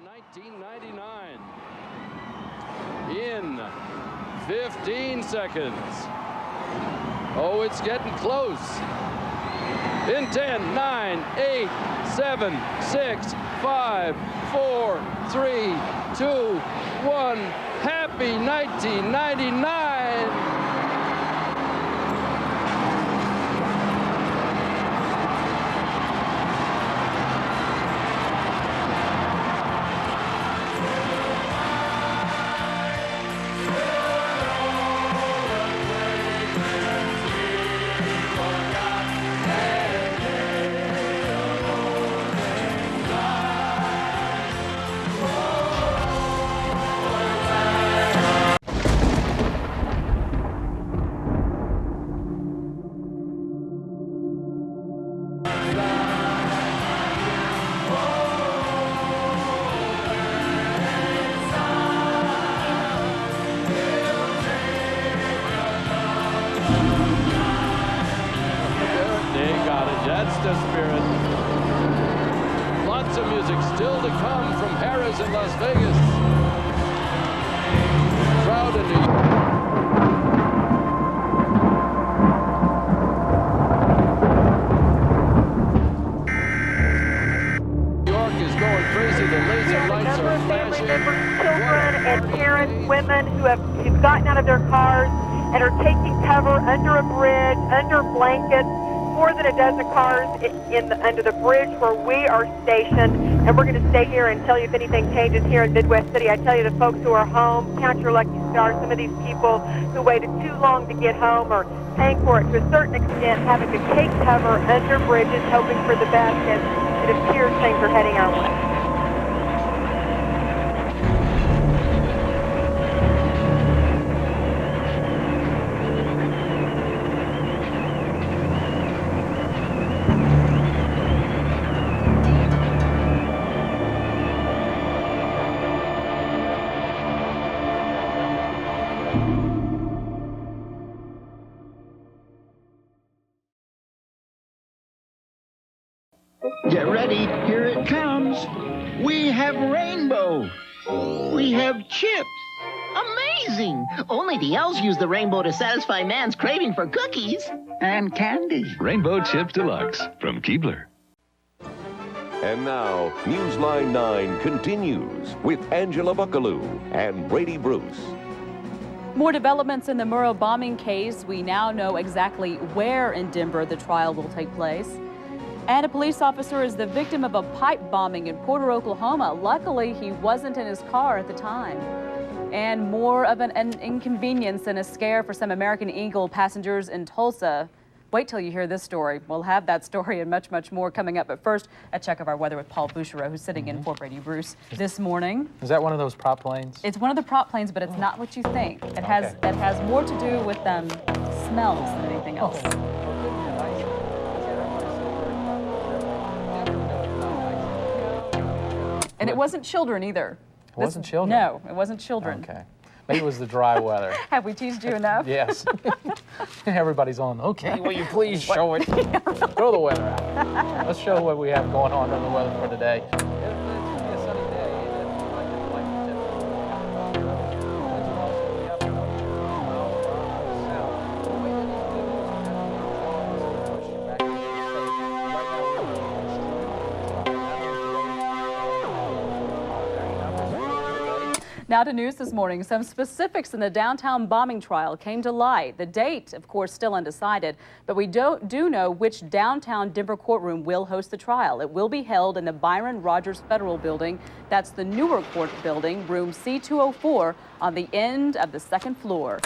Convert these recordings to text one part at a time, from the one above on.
1999. In 15 seconds. Oh, it's getting close. In 10, 9, 8, 7, 6, 5, 4, 3, 2, 1. Happy 1999. That's the spirit. Lots of music still to come from Harrah's in Las Vegas. Crowd in New York is going crazy. The laser lights are flashing. Members, children and parents, women who've gotten out of their cars and are taking cover under a bridge, under blankets. More than a dozen cars under the bridge where we are stationed, and we're going to stay here and tell you if anything changes here in Midwest City. I tell you, the folks who are home, count your lucky stars. Some of these people who waited too long to get home are paying for it to a certain extent, having to take cover under bridges, hoping for the best, and it appears things are heading our way. Get ready, here it comes. We have rainbow. We have chips. Amazing! Only the elves use the rainbow to satisfy man's craving for cookies. And candy. Rainbow Chips Deluxe from Keebler. And now, Newsline 9 continues with Angela Buckaloo and Brady Bruce. More developments in the Murrah bombing case. We now know exactly where in Denver the trial will take place. And a police officer is the victim of a pipe bombing in Porter, Oklahoma. Luckily, he wasn't in his car at the time. And more of an inconvenience and a scare for some American Eagle passengers in Tulsa. Wait till you hear this story. We'll have that story and much, much more coming up. But first, a check of our weather with Paul Bouchereau, who's sitting in for Brady Bruce this morning. Is that one of those prop planes? It's one of the prop planes, but it's not what you think. It has more to do with smells than anything else. And it wasn't children either. It wasn't children? No, it wasn't children. Okay. Maybe it was the dry weather. Have we teased you enough? Yes. Everybody's on, okay, will you please show it? Throw the weather out. Let's show what we have going on in the weather for today. It's going to be a sunny day. Now to news this morning. Some specifics in the downtown bombing trial came to light. The date, of course, still undecided, but we do know which downtown Denver courtroom will host the trial. It will be held in the Byron Rogers Federal Building. That's the newer court building, room C204, on the end of the second floor.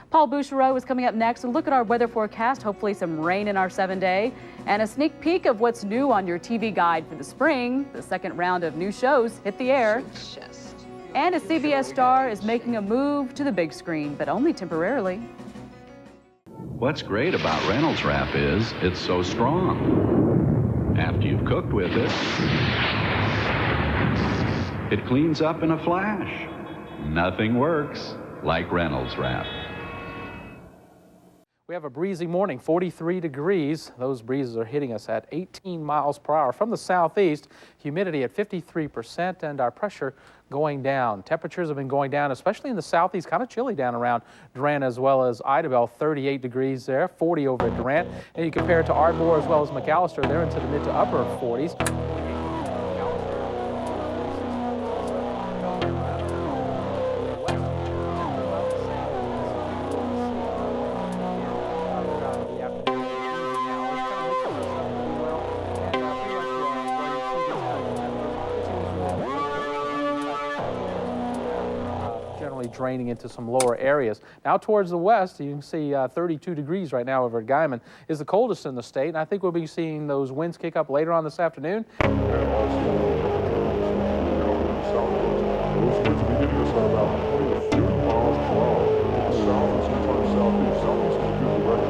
Paul Bouchereau is coming up next. And look at our weather forecast. Hopefully some rain in our 7-day. And a sneak peek of what's new on your TV guide for the spring. The second round of new shows hit the air. And a CBS star is making a move to the big screen, but only temporarily. What's great about Reynolds Wrap is it's so strong. After you've cooked with it, it cleans up in a flash. Nothing works like Reynolds Wrap. We have a breezy morning, 43 degrees. Those breezes are hitting us at 18 miles per hour from the southeast. Humidity at 53% and our pressure going down. Temperatures have been going down, especially in the southeast, kind of chilly down around Durant as well as Idabel, 38 degrees there, 40 over at Durant. And you compare it to Ardmore as well as McAllister, they're into the mid to upper 40s. Draining into some lower areas. Now towards the west, you can see 32 degrees right now over at Guyman is the coldest in the state, and I think we'll be seeing those winds kick up later on this afternoon. And also, those winds immediately us at about 20 to 30 miles per hour. South and sometimes southeast. Southeast is good direction.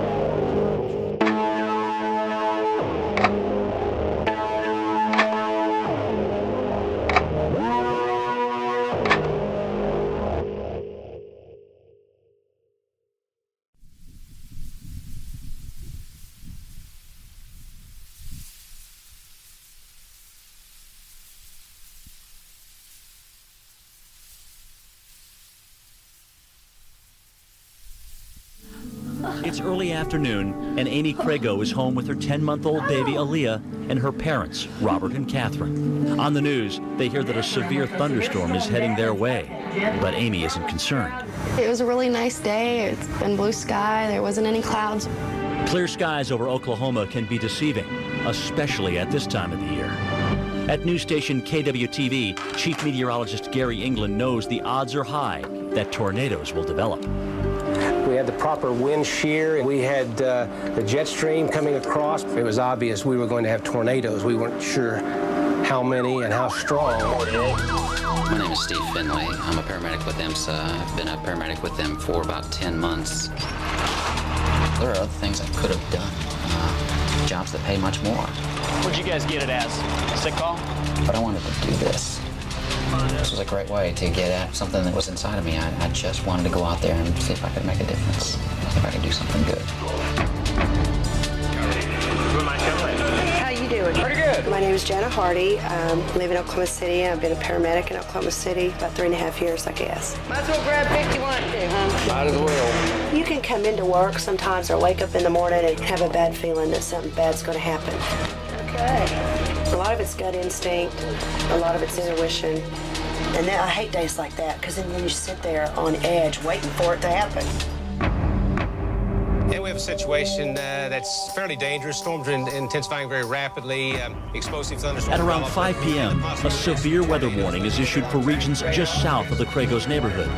It's early afternoon, and Amy Crago is home with her 10-month-old baby, Aaliyah, and her parents, Robert and Catherine. On the news, they hear that a severe thunderstorm is heading their way, but Amy isn't concerned. It was a really nice day. It's been blue sky. There wasn't any clouds. Clear skies over Oklahoma can be deceiving, especially at this time of the year. At news station KWTV, Chief Meteorologist Gary England knows the odds are high that tornadoes will develop. We had the proper wind shear. We had the jet stream coming across. It was obvious we were going to have tornadoes. We weren't sure how many and how strong. My name is Steve Finlay. I'm a paramedic with EMSA. I've been a paramedic with them for about 10 months. There are other things I could have done, jobs that pay much more. What'd you guys get it as? A sick call? But I wanted to do this. This was a great way to get at something that was inside of me. I just wanted to go out there and see if I could make a difference, see if I could do something good. How you doing? Pretty good. My name is Jana Hardy. I live in Oklahoma City. I've been a paramedic in Oklahoma City about 3.5 years, I guess. Might as well grab 51 too, huh? Might as well. You can come into work sometimes or wake up in the morning and have a bad feeling that something bad's going to happen. Okay. A lot of it's gut instinct, a lot of it's intuition. And then I hate days like that because then you sit there on edge waiting for it to happen. Yeah, we have a situation that's fairly dangerous. Storms are intensifying very rapidly. Explosive thunderstorms. At around 5 p.m., a severe weather warning is issued for regions just south of the Cragos neighborhood.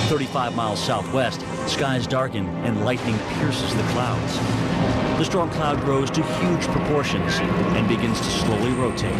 35 miles southwest, skies darken and lightning pierces the clouds. The storm cloud grows to huge proportions and begins to slowly rotate.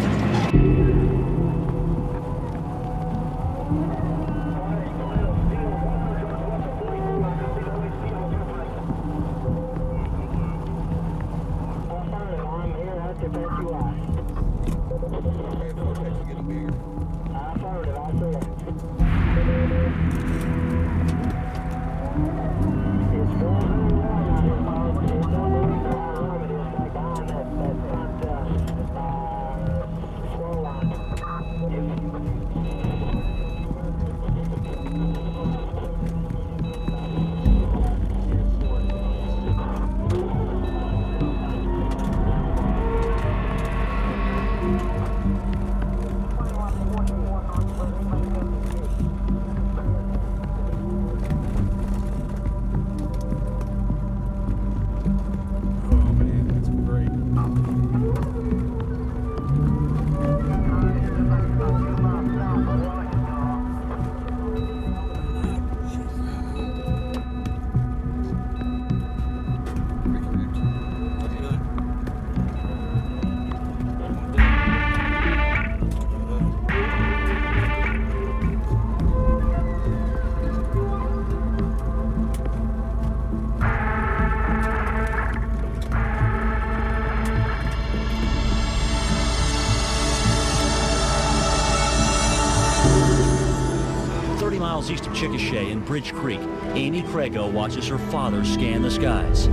Chickasha in Bridge Creek, Amy Craigo watches her father scan the skies.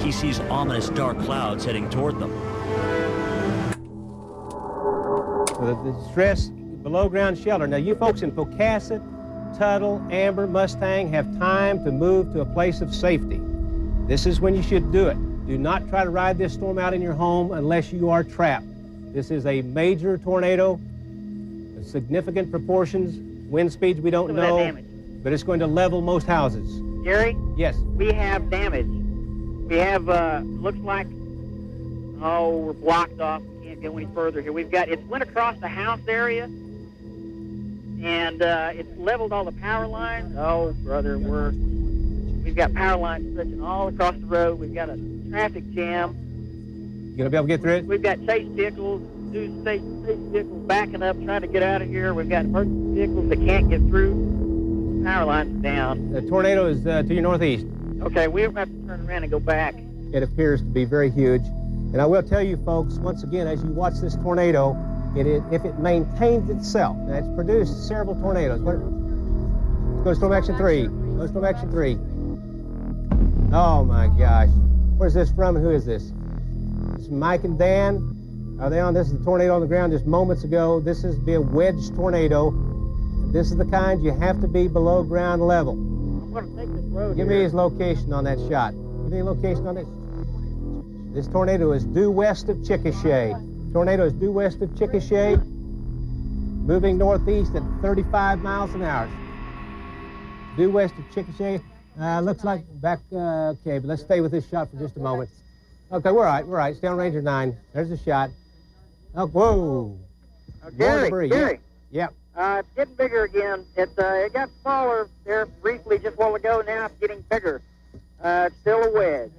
He sees ominous dark clouds heading toward them. The distress below ground shelter. Now, you folks in Pocasset, Tuttle, Amber, Mustang have time to move to a place of safety. This is when you should do it. Do not try to ride this storm out in your home unless you are trapped. This is a major tornado, significant proportions, wind speeds we don't know, but it's going to level most houses. Gary? Yes. We have damage. We have, looks like, we're blocked off. We can't go any further here. It went across the house area, and it's leveled all the power lines. Oh, brother, we've got power lines stretching all across the road. We've got a traffic jam. You gonna be able to get through it? We've got chase vehicles, chase vehicles backing up, trying to get out of here. We've got emergency vehicles that can't get through. Power lines are down. The tornado is to your northeast. Okay, we have to turn around and go back. It appears to be very huge. And I will tell you folks, once again, as you watch this tornado, if it maintains itself, now it's produced several tornadoes. Let's go to Storm Action 3. Go to Storm Action 3. Oh my gosh. Where's this from and who is this? This is Mike and Dan. Are they on? This is the tornado on the ground just moments ago. This is be a wedge tornado. This is the kind you have to be below ground level. I'm going to take this road. Give me his location on that shot. Give me a location on it. This tornado is due west of Chickasha. Tornado is due west of Chickasha, moving northeast at 35 miles an hour. Due west of Chickasha. Looks like back, okay, but let's stay with this shot for just a moment. Okay, we're all right. Stay on Ranger 9. There's the shot. Oh, whoa. Gary. Yeah. It's getting bigger again. It got smaller there briefly just a while ago. Now it's getting bigger. It's still a wedge.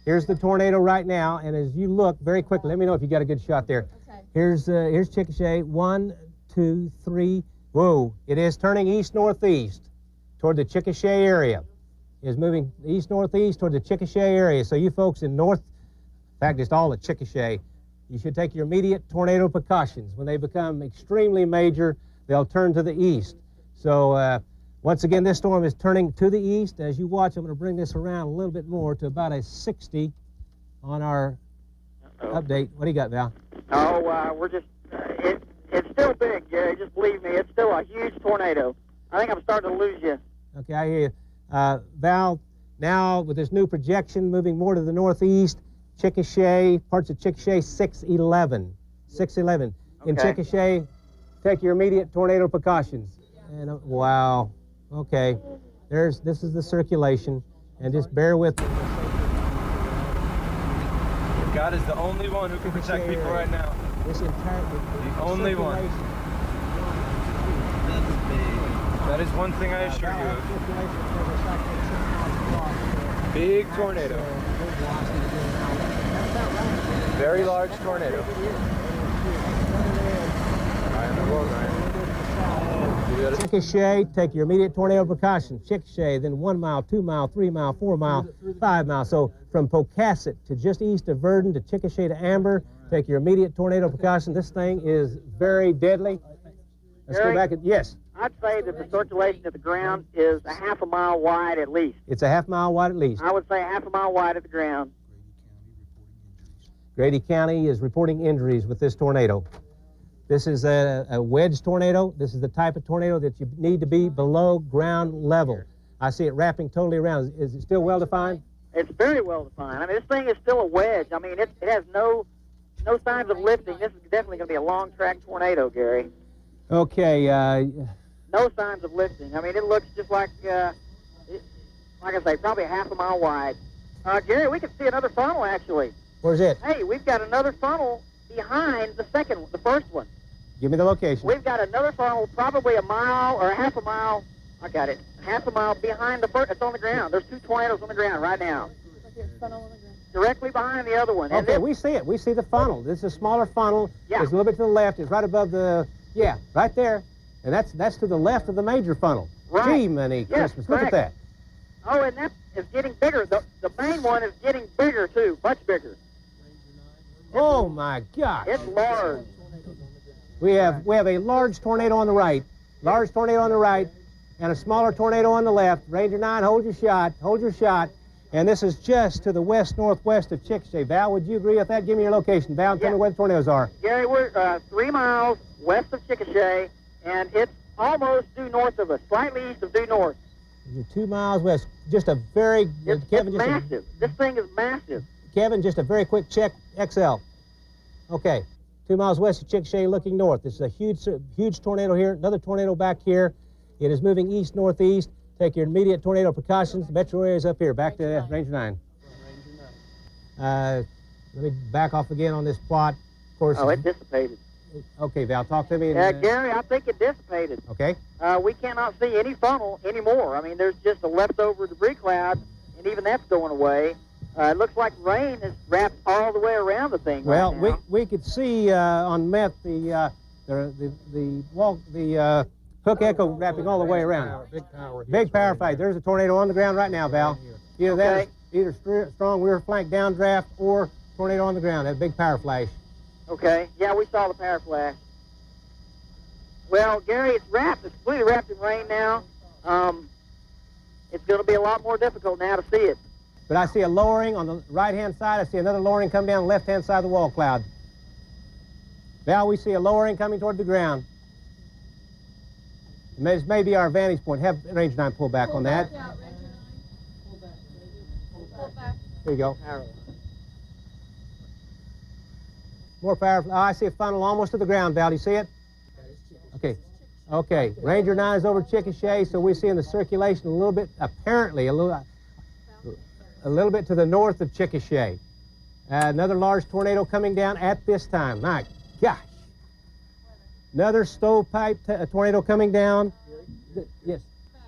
Here's the tornado right now, and as you look very quickly, let me know if you got a good shot there. Okay. Here's Chickasha. 1, 2, 3. Whoa. It is turning east-northeast toward the Chickasha area. It is moving east-northeast toward the Chickasha area. So you folks in in fact, it's all at Chickasha, you should take your immediate tornado precautions. When they become extremely major, they'll turn to the east. So once again, this storm is turning to the east. As you watch, I'm going to bring this around a little bit more to about a 60 on our update. What do you got, Val? We're just, it's still big, Gary. Just believe me, it's still a huge tornado. I think I'm starting to lose you. Okay, I hear you. Val, now with this new projection moving more to the northeast, Chickasha, parts of Chickasha, 611. 611. In Chickasha, take your immediate tornado precautions. And, wow. Okay. This is the circulation, and just bear with me. God is the only one who can protect people right now. The only one. That is one thing I assure you of. Big tornado. Very large tornado. Chickasha, take your immediate tornado precautions. Chickasha, then 1 mile, 2 mile, 3 mile, 4 mile, 5 miles. So from Pocasset to just east of Verdon to Chickasha to Amber, take your immediate tornado precautions. This thing is very deadly. Let's go back. Yes. I'd say that the circulation at the ground is a half a mile wide at least. It's a half mile wide at least. I would say a half a mile wide at the ground. Grady County is reporting injuries with this tornado. This is a wedge tornado. This is the type of tornado that you need to be below ground level. I see it wrapping totally around. Is it still well defined? It's very well defined. I mean, this thing is still a wedge. I mean, it has no signs of lifting. This is definitely going to be a long track tornado, Gary. Okay. No signs of lifting. I mean, it looks just like I say, probably a half a mile wide. Gary, we can see another funnel, actually. Where's it? Hey, we've got another funnel behind the first one. Give me the location. We've got another funnel, probably a mile or a half a mile. I got it. Half a mile behind the first. It's on the ground. There's 2 tornadoes on the ground right now. Directly behind the other one. Okay, we see it. We see the funnel. This is a smaller funnel. Yeah. It's a little bit to the left. It's right above the, right there. And that's to the left of the major funnel. Right. Gee, many Christmas. Correct. Look at that. Oh, and that is getting bigger. The main one is getting bigger, too. Much bigger. Oh, my gosh. It's large. We have a large tornado on the right large tornado on the right, and a smaller tornado on the left. Ranger 9, hold your shot, hold your shot. And this is just to the west-northwest of Chickasha. Val, would you agree with that? Give me your location, Val, and tell me where the tornadoes are. Gary, we're 3 miles west of Chickasha, and it's almost due north of us, slightly east of due north. You're 2 miles west. Just a very... It's Kevin, just massive. This thing is massive. Kevin, just a very quick check, XL. Okay, 2 miles west of Chickasha, looking north. This is a huge tornado here, another tornado back here. It is moving east-northeast. Take your immediate tornado precautions. The metro area is up here. Back to Ranger 9. Let me back off again on this plot. Of course. Oh, it dissipated. Okay, Val, talk to me. Gary, I think it dissipated. Okay. We cannot see any funnel anymore. I mean, there's just a leftover debris cloud, and even that's going away. It looks like rain is wrapped all the way around the thing. Well, right now. we could see on meth the Hook Echo wrapping all the way around. Big power fight. There's a tornado on the ground right now, Val. Either that, either strong rear flank downdraft or tornado on the ground. That big power flash. Okay. Yeah, we saw the power flash. Well, Gary, it's wrapped. It's completely wrapped in rain now. It's going to be a lot more difficult now to see it. But I see a lowering on the right-hand side. I see another lowering come down the left-hand side of the wall cloud. Val, we see a lowering coming toward the ground. This may be our vantage point. Have Ranger 9 pull back on that. There you go. More power. Oh, I see a funnel almost to the ground, Val. Do you see it? Okay. Okay. Ranger 9 is over Chickasha, so we see in the circulation a little bit, apparently, a little bit to the north of Chickasha. Another large tornado coming down at this time. My gosh. Another stovepipe tornado coming down. Yes.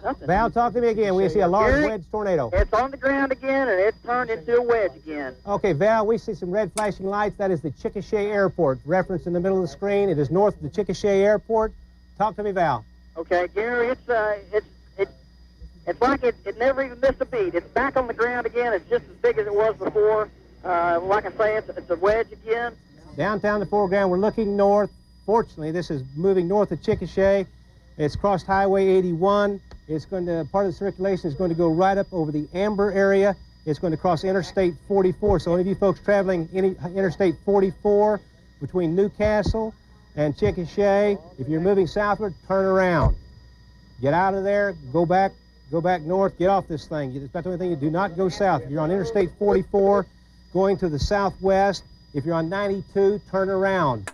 Nothing. Val, talk to me again. We see a large wedge tornado. It's on the ground again, and it's turned into a wedge again. Okay, Val, we see some red flashing lights. That is the Chickasha Airport, referenced in the middle of the screen. It is north of the Chickasha Airport. Talk to me, Val. Okay, Gary, it's like it never even missed a beat. It's back on the ground again. It's just as big as it was before. Like I say, it's a wedge again. Downtown the foreground, we're looking north. Fortunately, this is moving north of Chickasha. It's crossed Highway 81. It's going to, part of the circulation is going to go right up over the Amber area. It's going to cross Interstate 44. So any of you folks traveling Interstate 44 between Newcastle and Chickasha, if you're moving southward, turn around. Get out of there, go back north, get off this thing. It's about the only thing you do not go south. If you're on Interstate 44 going to the southwest, if you're on 92, turn around.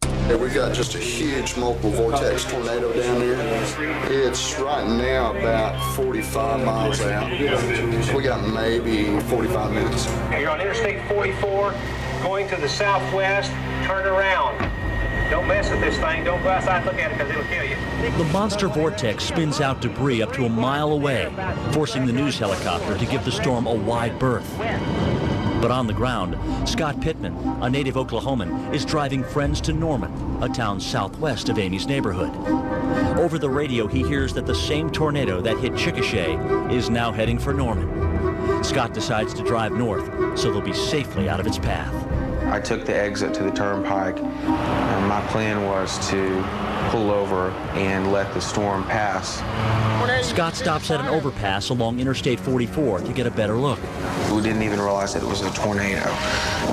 Yeah, we got just a huge multiple vortex tornado down there. It's right now about 45 miles out. We got maybe 45 minutes. You're on Interstate 44 going to the southwest, turn around. Don't mess with this thing. Don't go outside and look at it because it'll kill you. The monster vortex spins out debris up to a mile away, forcing the news helicopter to give the storm a wide berth. But on the ground, Scott Pittman, a native Oklahoman, is driving friends to Norman, a town southwest of Amy's neighborhood. Over the radio, he hears that the same tornado that hit Chickasha is now heading for Norman. Scott decides to drive north so they'll be safely out of its path. I took the exit to the turnpike, and my plan was to pull over and let the storm pass. Scott stops at an overpass along Interstate 44 to get a better look. We didn't even realize that it was a tornado.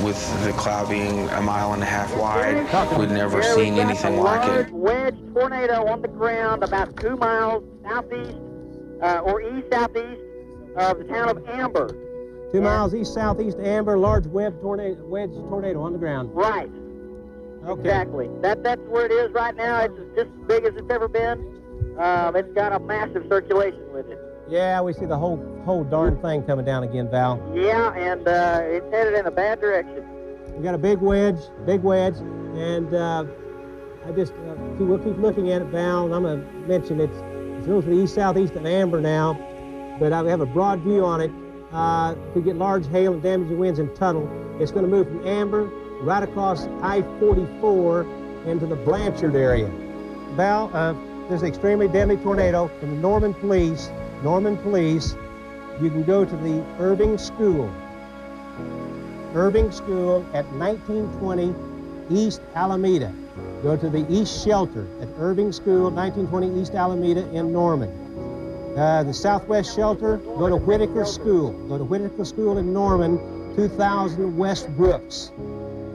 With the cloud being a mile and a half wide, we'd never seen anything like it. Wedge tornado on the ground about 2 miles southeast or east-southeast of the town of Amber. 2 miles east-southeast of Amber, large wedge tornado on the ground. Right. Okay. Exactly. That's where it is right now. It's just as big as it's ever been. It's got a massive circulation with it. Yeah, we see the whole darn thing coming down again, Val. Yeah, and it's headed in a bad direction. We got a big wedge, and we'll keep looking at it, Val, and I'm going to mention it's going to the east-southeast of Amber now, but I have a broad view on it. Could get large hail and damaging winds and tunnel. It's going to move from Amber right across I-44 into the Blanchard area. Val, there's an extremely deadly tornado from the Norman Police. You can go to the Irving School at 1920 East Alameda. go to the East Shelter at Irving School, 1920 East Alameda in Norman. The Southwest Shelter, go to Whitaker School. Go to Whitaker School in Norman, 2000 West Brooks.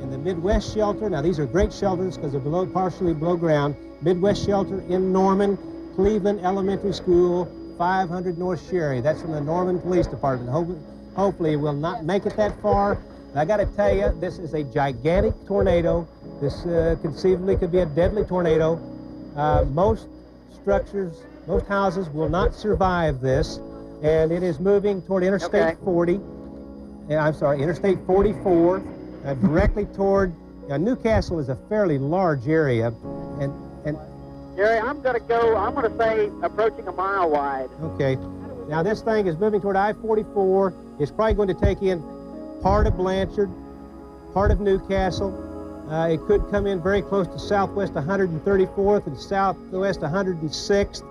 In the Midwest Shelter, now these are great shelters because they're partially below ground. Midwest Shelter in Norman, Cleveland Elementary School, 500 North Sherry. That's from the Norman Police Department. Hopefully we'll not make it that far. I got to tell you, this is a gigantic tornado. This conceivably could be a deadly tornado. Most structures, most houses will not survive this, and it is moving toward Interstate 40. I'm sorry, Interstate 44, directly toward Newcastle is a fairly large area, and Gary, I'm going to say approaching a mile wide. Okay. Now this thing is moving toward I-44. It's probably going to take in part of Blanchard, part of Newcastle. It could come in very close to Southwest 134th and Southwest 106th.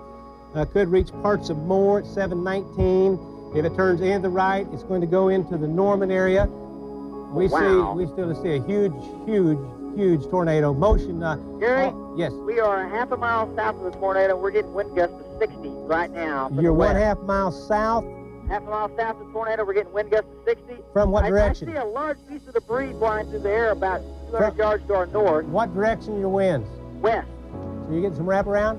Could reach parts of Moore at 719. If it turns in the right, it's going to go into the Norman area. We still see a huge tornado motion. Gary? Yes. We are half a mile south of the tornado. We're getting wind gusts of 60 right now. You're 1/2 mile south? Half a mile south of the tornado, we're getting wind gusts of 60. From what direction? I see a large piece of debris flying through the air about 200 yards to our north. What direction are your winds? West. So you're getting some wraparound?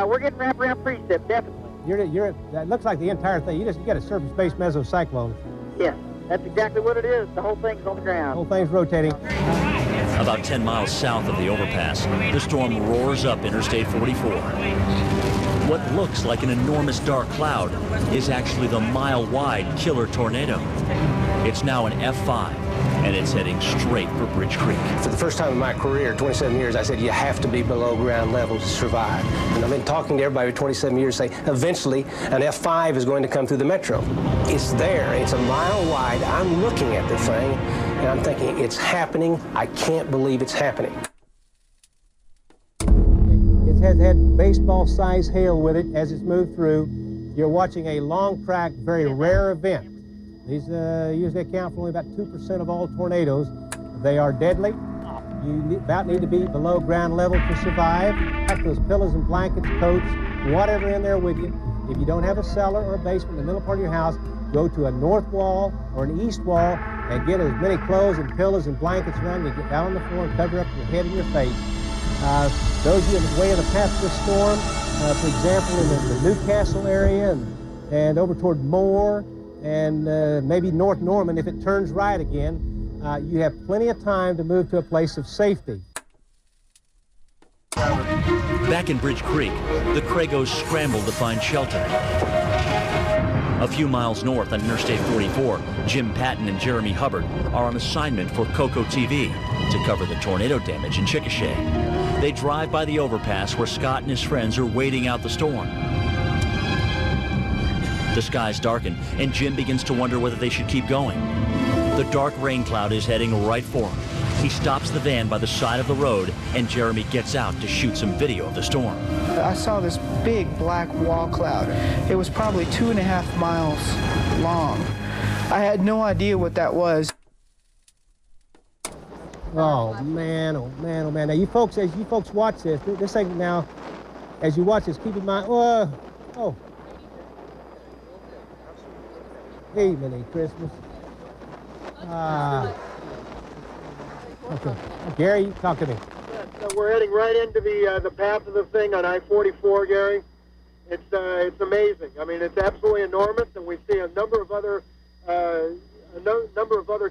We're getting wraparound precip, definitely. That looks like the entire thing. You got a surface-based mesocyclone. Yes, that's exactly what it is. The whole thing's on the ground. The whole thing's rotating. About 10 miles south of the overpass, the storm roars up Interstate 44. What looks like an enormous dark cloud is actually the mile-wide killer tornado. It's now an F5, and it's heading straight for Bridge Creek. For the first time in my career, 27 years, I said you have to be below ground level to survive. And I've been talking to everybody for 27 years, say eventually an F5 is going to come through the metro. It's there. It's a mile wide. I'm looking at the thing, and I'm thinking, it's happening. I can't believe it's happening. It has had baseball-sized hail with it as it's moved through. You're watching a long-track, very rare event. These usually account for only about 2% of all tornadoes. They are deadly. You about need to be below ground level to survive. Have those pillows and blankets, coats, whatever in there with you. If you don't have a cellar or a basement in the middle part of your house, go to a north wall or an east wall and get as many clothes and pillows and blankets around you. Get down on the floor and cover up your head and your face. Those of you in the way of the path of the storm, for example, in the Newcastle area and over toward Moore and maybe North Norman, if it turns right again, you have plenty of time to move to a place of safety. Back in Bridge Creek, the Craigos scrambled to find shelter. A few miles north on Interstate 44, Jim Patton and Jeremy Hubbard are on assignment for Coco TV to cover the tornado damage in Chickasha. They drive by the overpass where Scott and his friends are waiting out the storm. The skies darken, and Jim begins to wonder whether they should keep going. The dark rain cloud is heading right for him. He stops the van by the side of the road, and Jeremy gets out to shoot some video of the storm. I saw this big black wall cloud. It was probably 2.5 miles long. I had no idea what that was. Oh man, oh man, oh man. Now you folks, as you folks watch this thing now, as you watch this, keep in mind, oh. Hey, Merry Christmas. Okay. Gary, talk to me. So we're heading right into the path of the thing on I-44, Gary. It's amazing. I mean, it's absolutely enormous, and we see a number of other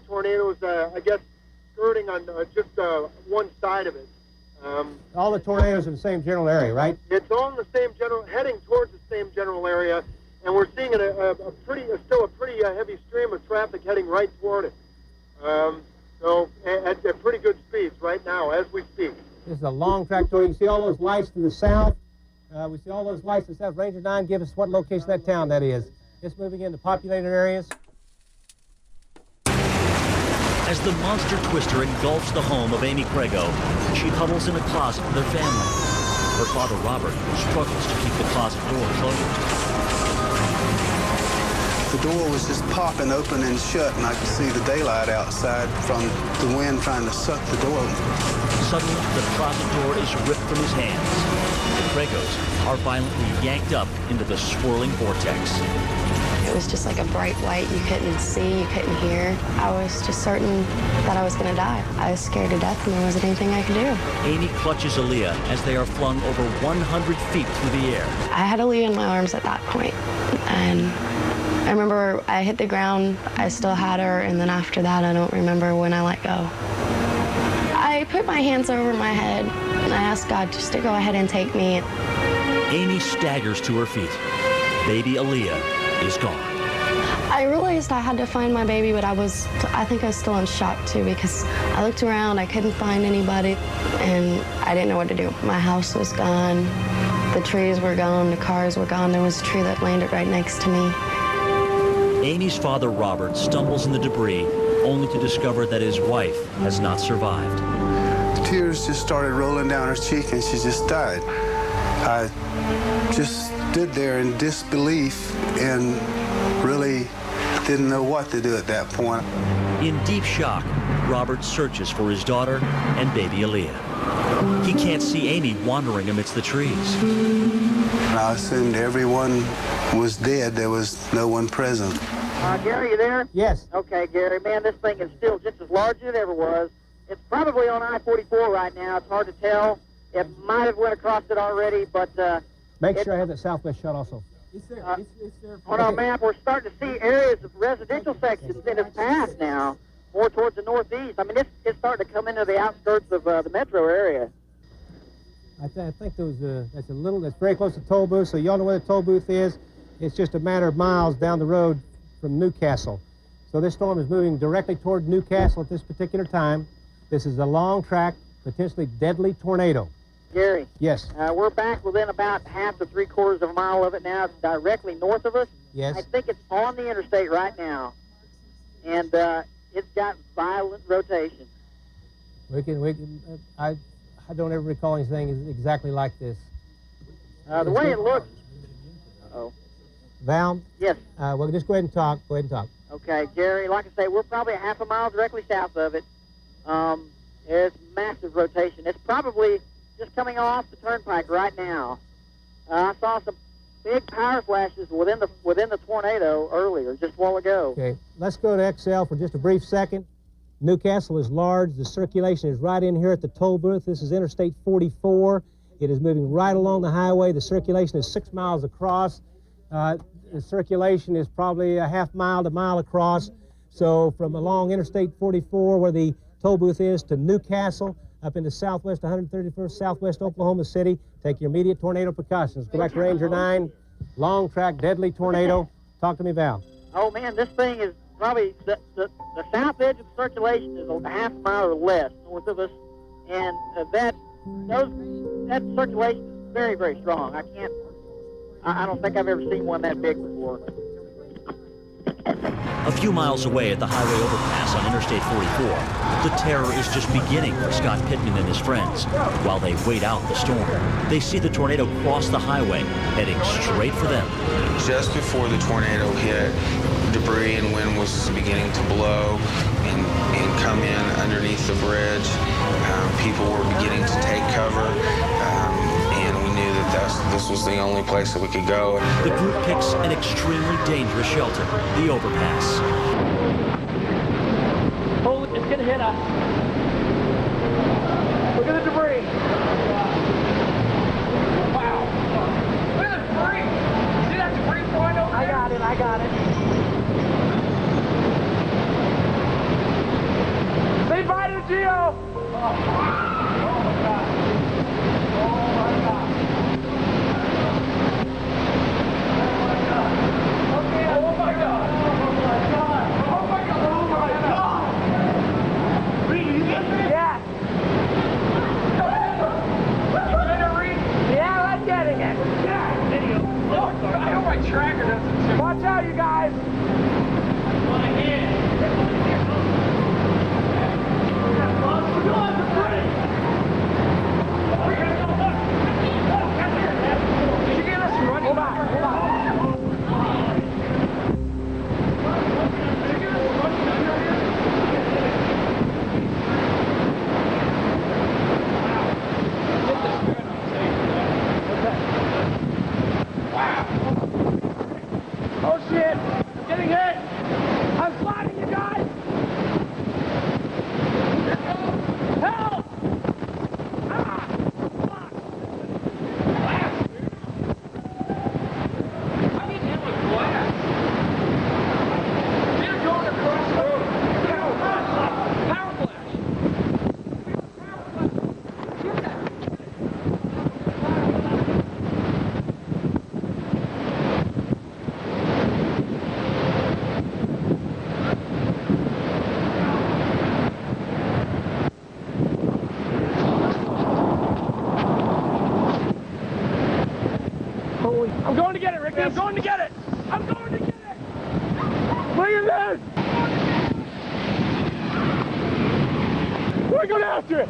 tornadoes. I guess skirting on just one side of it. All the tornadoes in the same general area, right? It's all in the same heading towards the same general area, and we're seeing still a pretty heavy stream of traffic heading right toward it. So at pretty good speeds right now as we speak. This is a long track tornado. You see all those lights to the south. We see all those lights to the south. Ranger 9, give us what location that town that is. It's moving into populated areas. As the monster twister engulfs the home of Amy Craigo, she huddles in a closet with her family. Her father, Robert, struggles to keep the closet door closed. The door was just popping open and shut, and I could see the daylight outside from the wind trying to suck the door open. Suddenly, the closet door is ripped from his hands. The Craigos are violently yanked up into the swirling vortex. It was just like a bright light. You couldn't see, you couldn't hear. I was just certain that I was going to die. I was scared to death, and there wasn't anything I could do. Amy clutches Aaliyah as they are flung over 100 feet through the air. I had Aaliyah in my arms at that point, and I remember I hit the ground, I still had her, and then after that, I don't remember when I let go. I put my hands over my head, and I asked God just to go ahead and take me. Amy staggers to her feet. Baby Aaliyah is gone. I realized I had to find my baby, but I think I was still in shock too, because I looked around, I couldn't find anybody, and I didn't know what to do. My house was gone, the trees were gone, the cars were gone. There was a tree that landed right next to me. Amy's father, Robert, stumbles in the debris, only to discover that his wife has not survived. Tears just started rolling down her cheek, and she just died. I just stood there in disbelief and really didn't know what to do at that point. In deep shock, Robert searches for his daughter and baby Aaliyah. He can't see Amy wandering amidst the trees. I assumed everyone was dead. There was no one present. Gary, you there? Yes. Okay, Gary. Man, this thing is still just as large as it ever was. It's probably on I-44 right now. It's hard to tell. It might have went across it already, but... Make sure I have that southwest shot also. It's there. It's there. On our map, we're starting to see areas of residential sections in its path now, more towards the northeast. I mean, it's starting to come into the outskirts of the metro area. I think that's very close to toll booth, so y'all know where the toll booth is. It's just a matter of miles down the road from Newcastle. So this storm is moving directly toward Newcastle at this particular time. This is a long track, potentially deadly tornado. Gary. Yes. We're back within about half to 3/4 of a mile of it now. It's directly north of us. Yes. I think it's on the interstate right now, and it's got violent rotation. I don't ever recall anything exactly like this. The way it looks. Val? Yes. Well, just go ahead and talk. Go ahead and talk. Okay, Gary. Like I say, we're probably a half a mile directly south of it. It's massive rotation. It's probably just coming off the turnpike right now. I saw some big power flashes within the tornado earlier, just a while ago. Okay, let's go to XL for just a brief second. Newcastle is large. The circulation is right in here at the toll booth. This is Interstate 44. It is moving right along the highway. The circulation is 6 miles across. The circulation is probably a half mile to mile across. So from along Interstate 44, where the toll booth is, to Newcastle, up into southwest 131st, southwest Oklahoma City. Take your immediate tornado precautions. Go back to Ranger 9. Long track, deadly tornado. Talk to me, Val. Oh, man, this thing is probably the south edge of the circulation is a half mile or less north of us. And that circulation is very, very strong. I don't think I've ever seen one that big before. A few miles away at the highway overpass on Interstate 44, the terror is just beginning for Scott Pittman and his friends. While they wait out the storm, they see the tornado cross the highway, heading straight for them. Just before the tornado hit, debris and wind was beginning to blow and come in underneath the bridge. People were beginning to take cover, and we knew that this was the only place that we could go. The group picks an extremely dangerous shelter, the overpass. Oh, it's gonna hit us. Look at the debris. Wow. Look at the debris. See that debris flying over there? I got it. Say bye to Gio. Oh my God. Oh my God. Okay. Oh my God. Oh my God. Oh my God. Oh my God. Read it. Yeah. Yeah, I'm getting it. Yeah. Video. I hope my tracker doesn't. Watch out, you guys. Oh shit! I'm getting hit! I'm sliding, you guys! Help! Ah! Fuck! I'm getting hit with glass. They're going across the road. Power flash! Get that! I'm going to get it, Ricky. I'm going to get it. I'm going to get it. Look at this. We're going after it.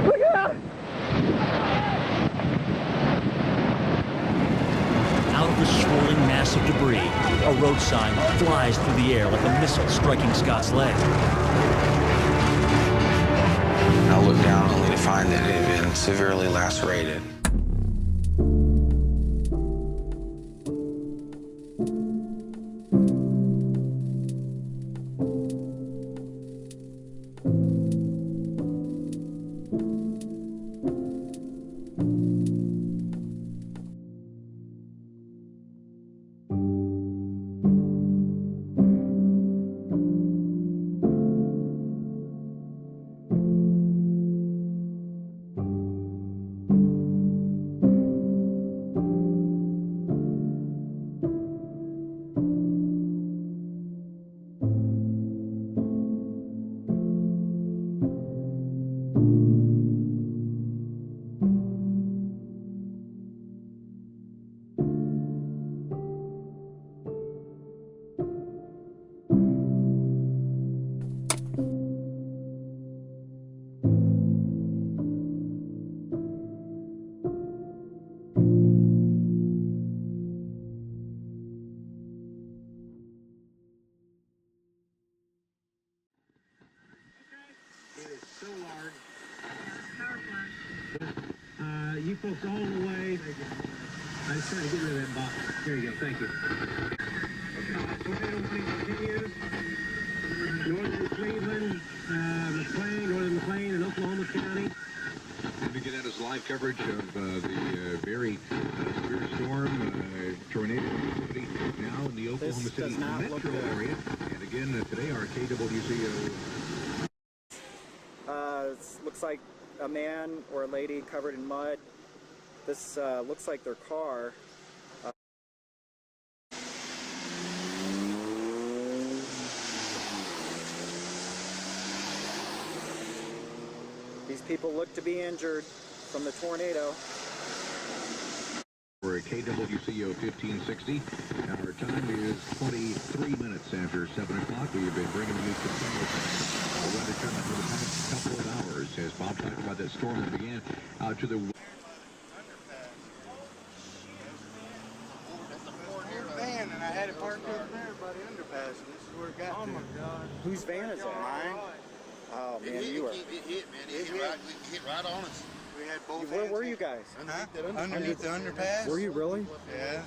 Look at that. Out of the swirling mass of debris, a road sign flies through the air like a missile striking Scott's leg. I looked down only to find that it had been severely lacerated. So large. You folks all the way. I was trying to get rid of that box. There you go. Thank you. Tornado warning continues. Northern Cleveland, McLean, and Oklahoma County. And again, that is live coverage of the very severe storm, tornado activity now in the Oklahoma City metro area. And again, today our KWCO. Looks like a man or a lady covered in mud. This looks like their car. These people look to be injured from the tornado. We're at KWCO 1560. Our time is 23 minutes after 7 o'clock. We have been bringing you the weather coming for the past couple of hours. As Bob talked about that storm that began out to the west. Van, and I had it parked over there by the underpass, and this is where it got to. My God. Whose van is that? Mine. Oh, man, you were... It hit, man. It hit right on us. We had both Where were you guys? Underneath the underpass. Were you really? Yeah.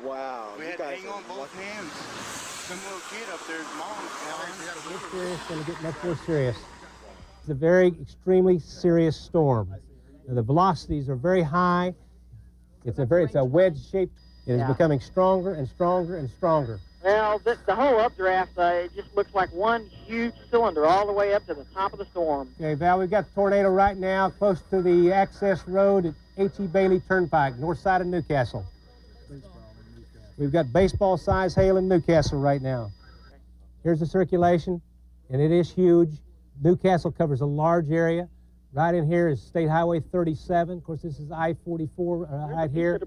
Wow. We had to hang on both hands. Some little kid up there's mom. It's going to get much more serious. It's a very extremely serious storm. The velocities are very high. It's a wedge-shaped. It is becoming stronger and stronger and stronger. Well, the whole updraft, it just looks like one huge cylinder all the way up to the top of the storm. Okay, Val, we've got the tornado right now close to the access road at H.E. Bailey Turnpike, north side of Newcastle. We've got baseball-sized hail in Newcastle right now. Here's the circulation, and it is huge. Newcastle covers a large area. Right in here is State Highway 37. Of course, this is I-44 right here.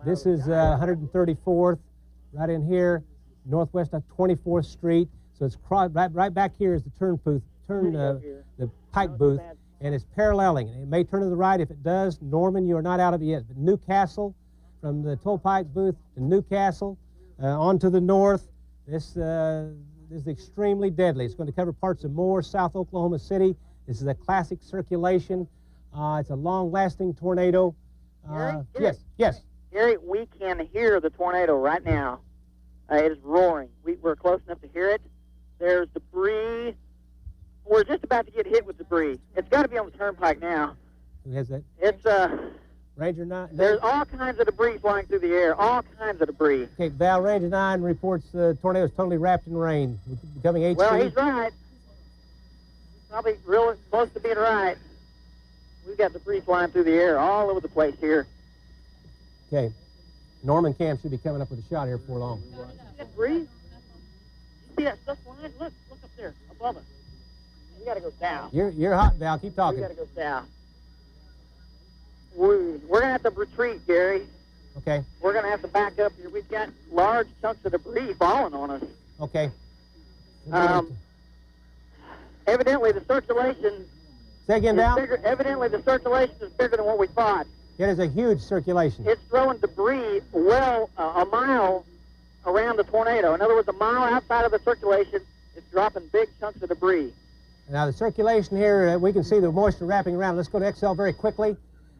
This is 134th. Right in here, northwest of 24th Street. So it's right back here is the the pike booth, and it's paralleling. It may turn to the right. If it does, Norman, you are not out of it yet. But Newcastle, from the toll pike booth to Newcastle, on to the north, this is extremely deadly. It's going to cover parts of Moore, South Oklahoma City. This is a classic circulation. It's a long-lasting tornado. Yes. Gary, we can hear the tornado right now. It is roaring. We're close enough to hear it. There's debris. We're just about to get hit with debris. It's got to be on the turnpike now. Who has that? It's Ranger 9. There's all kinds of debris flying through the air. All kinds of debris. Okay, Val, Ranger 9 reports the tornado is totally wrapped in rain, becoming HC. Well, he's right. Probably real close to being right. We've got debris flying through the air all over the place here. Okay. Norman Cam should be coming up with a shot here before long. Debris? You see that stuff flying? Look up there above us. We got to go south. You're hot, Val. Keep talking. We got to go south. We're going to have to retreat, Gary. Okay. We're going to have to back up here. We've got large chunks of debris falling on us. Okay. Evidently, the circulation... Say again, Val? Evidently, the circulation is bigger than what we thought. It is a huge circulation. It's throwing debris well a mile around the tornado. In other words, a mile outside of the circulation, it's dropping big chunks of debris. Now, the circulation here, we can see the moisture wrapping around. Let's go to XL very quickly.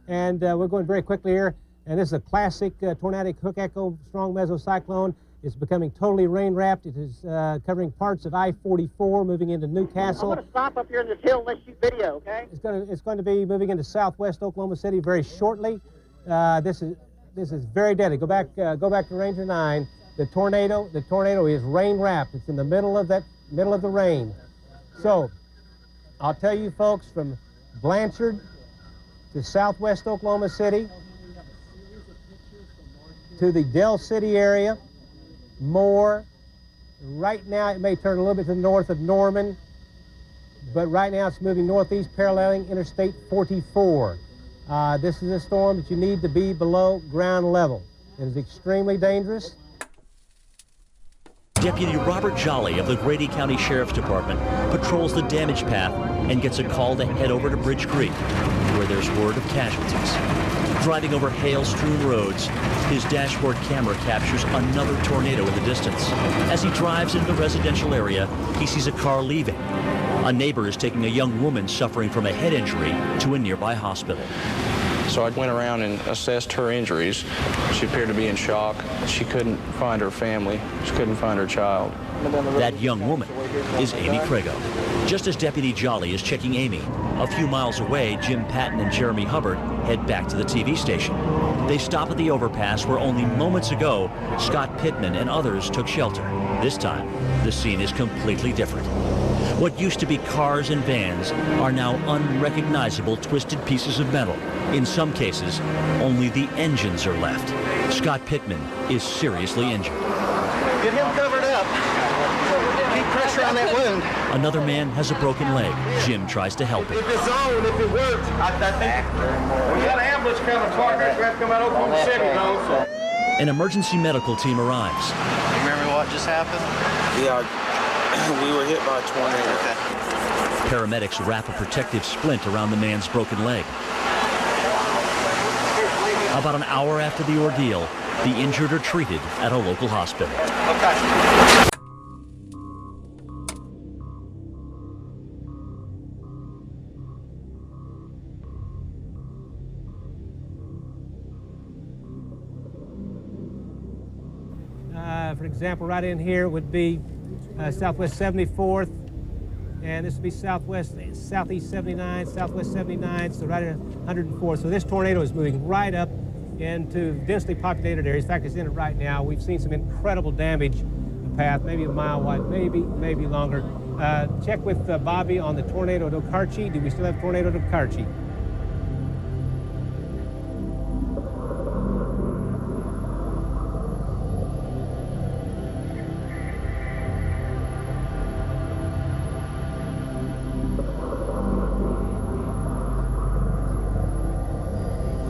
And we're going very quickly here. And this is a classic tornadic hook echo strong mesocyclone. It's becoming totally rain-wrapped. It is covering parts of I-44, moving into Newcastle. I'm going to stop up here in this hill and let's shoot video, okay? It's going to be moving into southwest Oklahoma City very shortly. This is very deadly. Go back to Ranger 9. The tornado is rain-wrapped. It's in the middle of the rain. So, I'll tell you folks, from Blanchard to southwest Oklahoma City to the Del City area, Moore. Right now it may turn a little bit to the north of Norman, but right now it's moving northeast paralleling Interstate 44. This is a storm that you need to be below ground level. It is extremely dangerous. Deputy Robert Jolly of the Grady County Sheriff's Department patrols the damage path and gets a call to head over to Bridge Creek, where there's word of casualties. Driving over hail-strewn roads, his dashboard camera captures another tornado in the distance. As he drives into the residential area, he sees a car leaving. A neighbor is taking a young woman suffering from a head injury to a nearby hospital. So I went around and assessed her injuries. She appeared to be in shock. She couldn't find her family. She couldn't find her child. That young woman is Amy Crego. Just as Deputy Jolly is checking Amy, a few miles away, Jim Patton and Jeremy Hubbard head back to the TV station. They stop at the overpass where only moments ago, Scott Pittman and others took shelter. This time, the scene is completely different. What used to be cars and vans are now unrecognizable twisted pieces of metal. In some cases, only the engines are left. Scott Pittman is seriously injured. Get him covered up. Keep pressure on that wound. Another man has a broken leg. Jim tries to help him. If it's on, if it works, I think we got an ambulance coming, partners. We have to come out Oklahoma City, though. So. An emergency medical team arrives. Remember what just happened? Yeah, we were hit by a tornado. Okay. Paramedics wrap a protective splint around the man's broken leg. About an hour after the ordeal, the injured are treated at a local hospital. Okay. For example, right in here would be southwest 74th, and this would be southeast 79, southwest 79, so right at 104. So this tornado is moving right up into densely populated areas. In fact, it's in it right now. We've seen some incredible damage. The path, maybe a mile wide, maybe longer. Check with Bobby on the tornado to Karchi. Do we still have tornado to Karchi?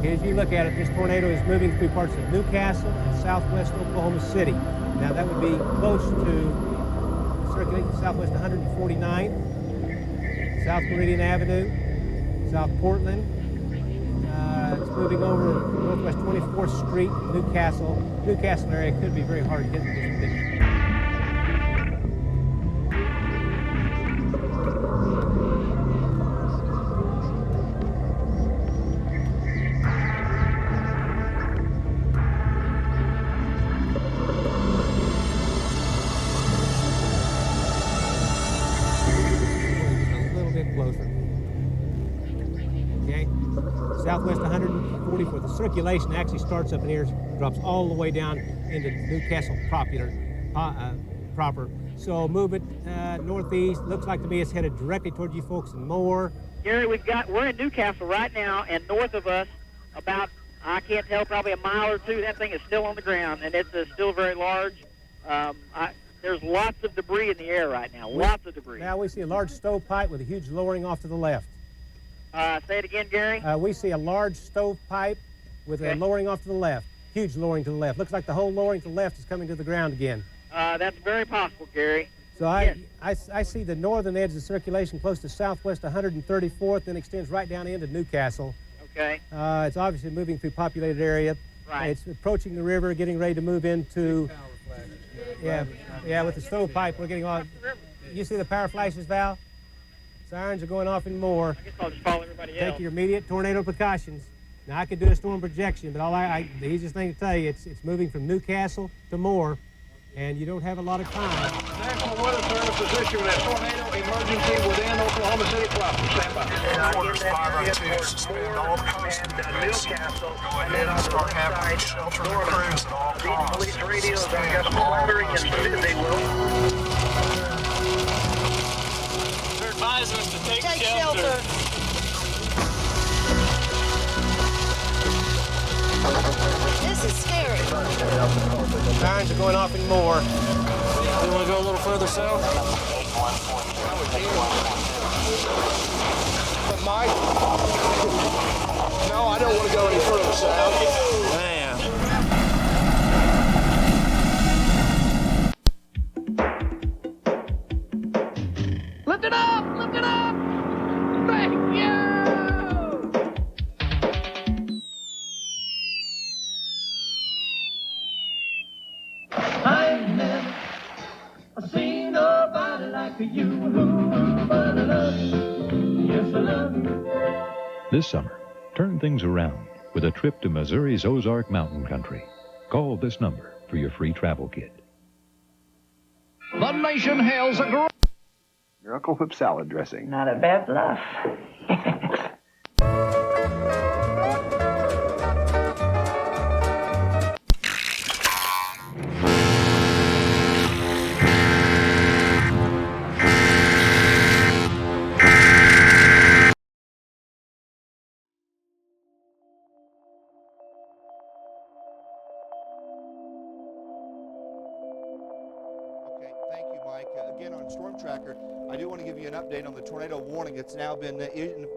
As you look at it, this tornado is moving through parts of Newcastle and southwest Oklahoma City. Now that would be close to circulating southwest 149, South Meridian Avenue, South Portland. It's moving over northwest 24th Street, Newcastle. Newcastle area could be very hard to get with this big. the circulation actually starts up in here, drops all the way down into Newcastle proper. So move it northeast. Looks like to me it's headed directly toward you folks and more. Gary, we're in Newcastle right now, and north of us, about, I can't tell, probably a mile or two, that thing is still on the ground, and it's still very large. There's lots of debris in the air right now, lots of debris. Now we see a large stovepipe with a huge lowering off to the left. Say it again, Gary. We see a large stovepipe with a lowering off to the left, huge lowering to the left. Looks like the whole lowering to the left is coming to the ground again. That's very possible, Gary. So I see the northern edge of the circulation close to southwest 134th, then extends right down into Newcastle. Okay. It's obviously moving through populated area. Right. It's approaching the river, getting ready to move into. Yeah, with the stovepipe, we're getting on. You see the power flashes, Val? Sirens are going off and more. I guess I'll just follow everybody else. Take your immediate tornado precautions. Now, I could do a storm projection, but the easiest thing to tell you, it's moving from Newcastle to Moore, and you don't have a lot of time. National Weather Service is issuing a tornado emergency within Oklahoma City proper. Stand by. Orders 502, suspend all coast movements. Go ahead and start having shelter crews at all costs. Police radios, I got the firing and they will. They're advising us to take shelter. This is scary. Sirens are going off and more. You want to go a little further south? But Mike, no, I don't want to go any further south. Man. Lift it up! Lift it up! Thank you! I've never seen nobody like you, but I love you. Yes, I love you. This summer, turn things around with a trip to Missouri's Ozark Mountain Country. Call this number for your free travel kit. The nation hails a Miracle Whip salad dressing. Not a bad bluff. Thank you, Mike. Again, on Storm Tracker, I do want to give you an update on the tornado warning that's now been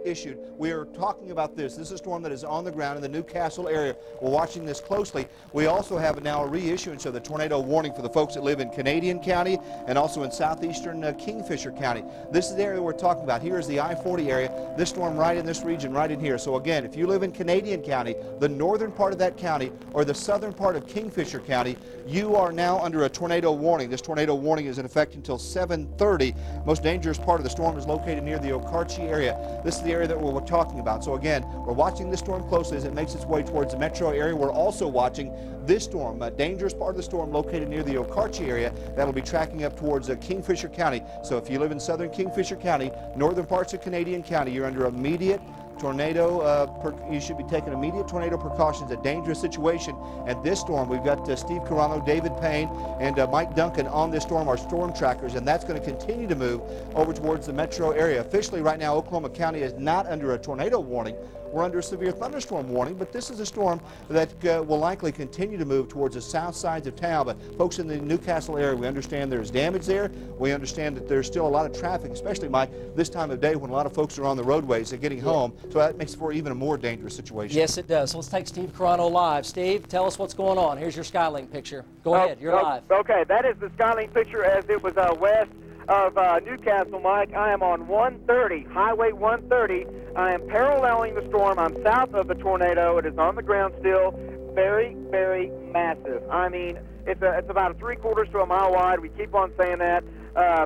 issued. We are talking about this. This is a storm that is on the ground in the Newcastle area. We're watching this closely. We also have now a reissuance of the tornado warning for the folks that live in Canadian County and also in southeastern Kingfisher County. This is the area we're talking about. Here is the I-40 area. This storm right in this region, right in here. So again, if you live in Canadian County, the northern part of that county, or the southern part of Kingfisher County, you are now under a tornado warning. This tornado warning is in effect until 7:30. Most dangerous part of the storm is located near the Okarche area. This is the area that we're talking about. So again, we're watching this storm closely as it makes its way towards the metro area. We're also watching this storm, a dangerous part of the storm located near the Okarche area that'll be tracking up towards Kingfisher County. So if you live in southern Kingfisher County, northern parts of Canadian County, you're under immediate tornado, you should be taking immediate tornado precautions, a dangerous situation. And this storm, we've got Steve Carano, David Payne, and Mike Duncan on this storm, our storm trackers, and that's going to continue to move over towards the metro area. Officially right now, Oklahoma County is not under a tornado warning. We're under a severe thunderstorm warning, but this is a storm that will likely continue to move towards the south sides of town. But folks in the Newcastle area, we understand there's damage there. We understand that there's still a lot of traffic, especially, Mike, this time of day when a lot of folks are on the roadways, they're getting home. So that makes it for even a more dangerous situation. Yes, it does. So let's take Steve Carano live. Steve, tell us what's going on. Here's your Skylink picture. Go ahead, you're live. Okay, that is the Skylink picture as it was west of Newcastle, Mike. I am on 130, Highway 130. I am paralleling the storm. I'm south of the tornado. It is on the ground still. Very, very massive. I mean, it's about 3/4 to a mile wide. We keep on saying that.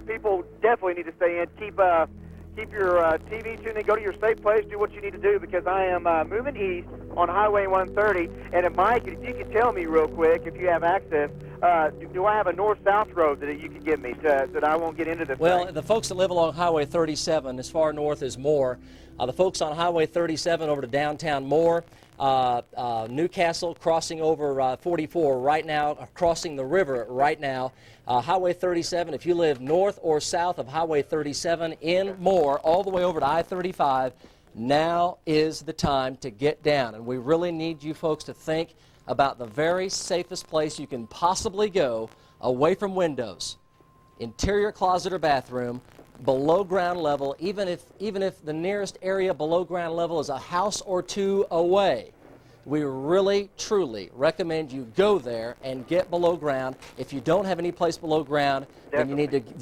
People definitely need to stay in. Keep your TV tuned in. Go to your safe place. Do what you need to do because I am moving east on Highway 130. And Mike, if you could tell me real quick, if you have access, do I have a north-south road that you could give me that I won't get into this Well, thing? the folks that live along Highway 37, as far north as Moore, the folks on Highway 37 over to downtown Moore, Newcastle crossing over 44 right now, crossing the river right now. Highway 37, if you live north or south of Highway 37 in Moore, all the way over to I-35, now is the time to get down. And we really need you folks to think about the very safest place you can possibly go away from windows. Interior closet or bathroom, below ground level, even if the nearest area below ground level is a house or two away. We really, truly recommend you go there and get below ground. If you don't have any place below ground, then you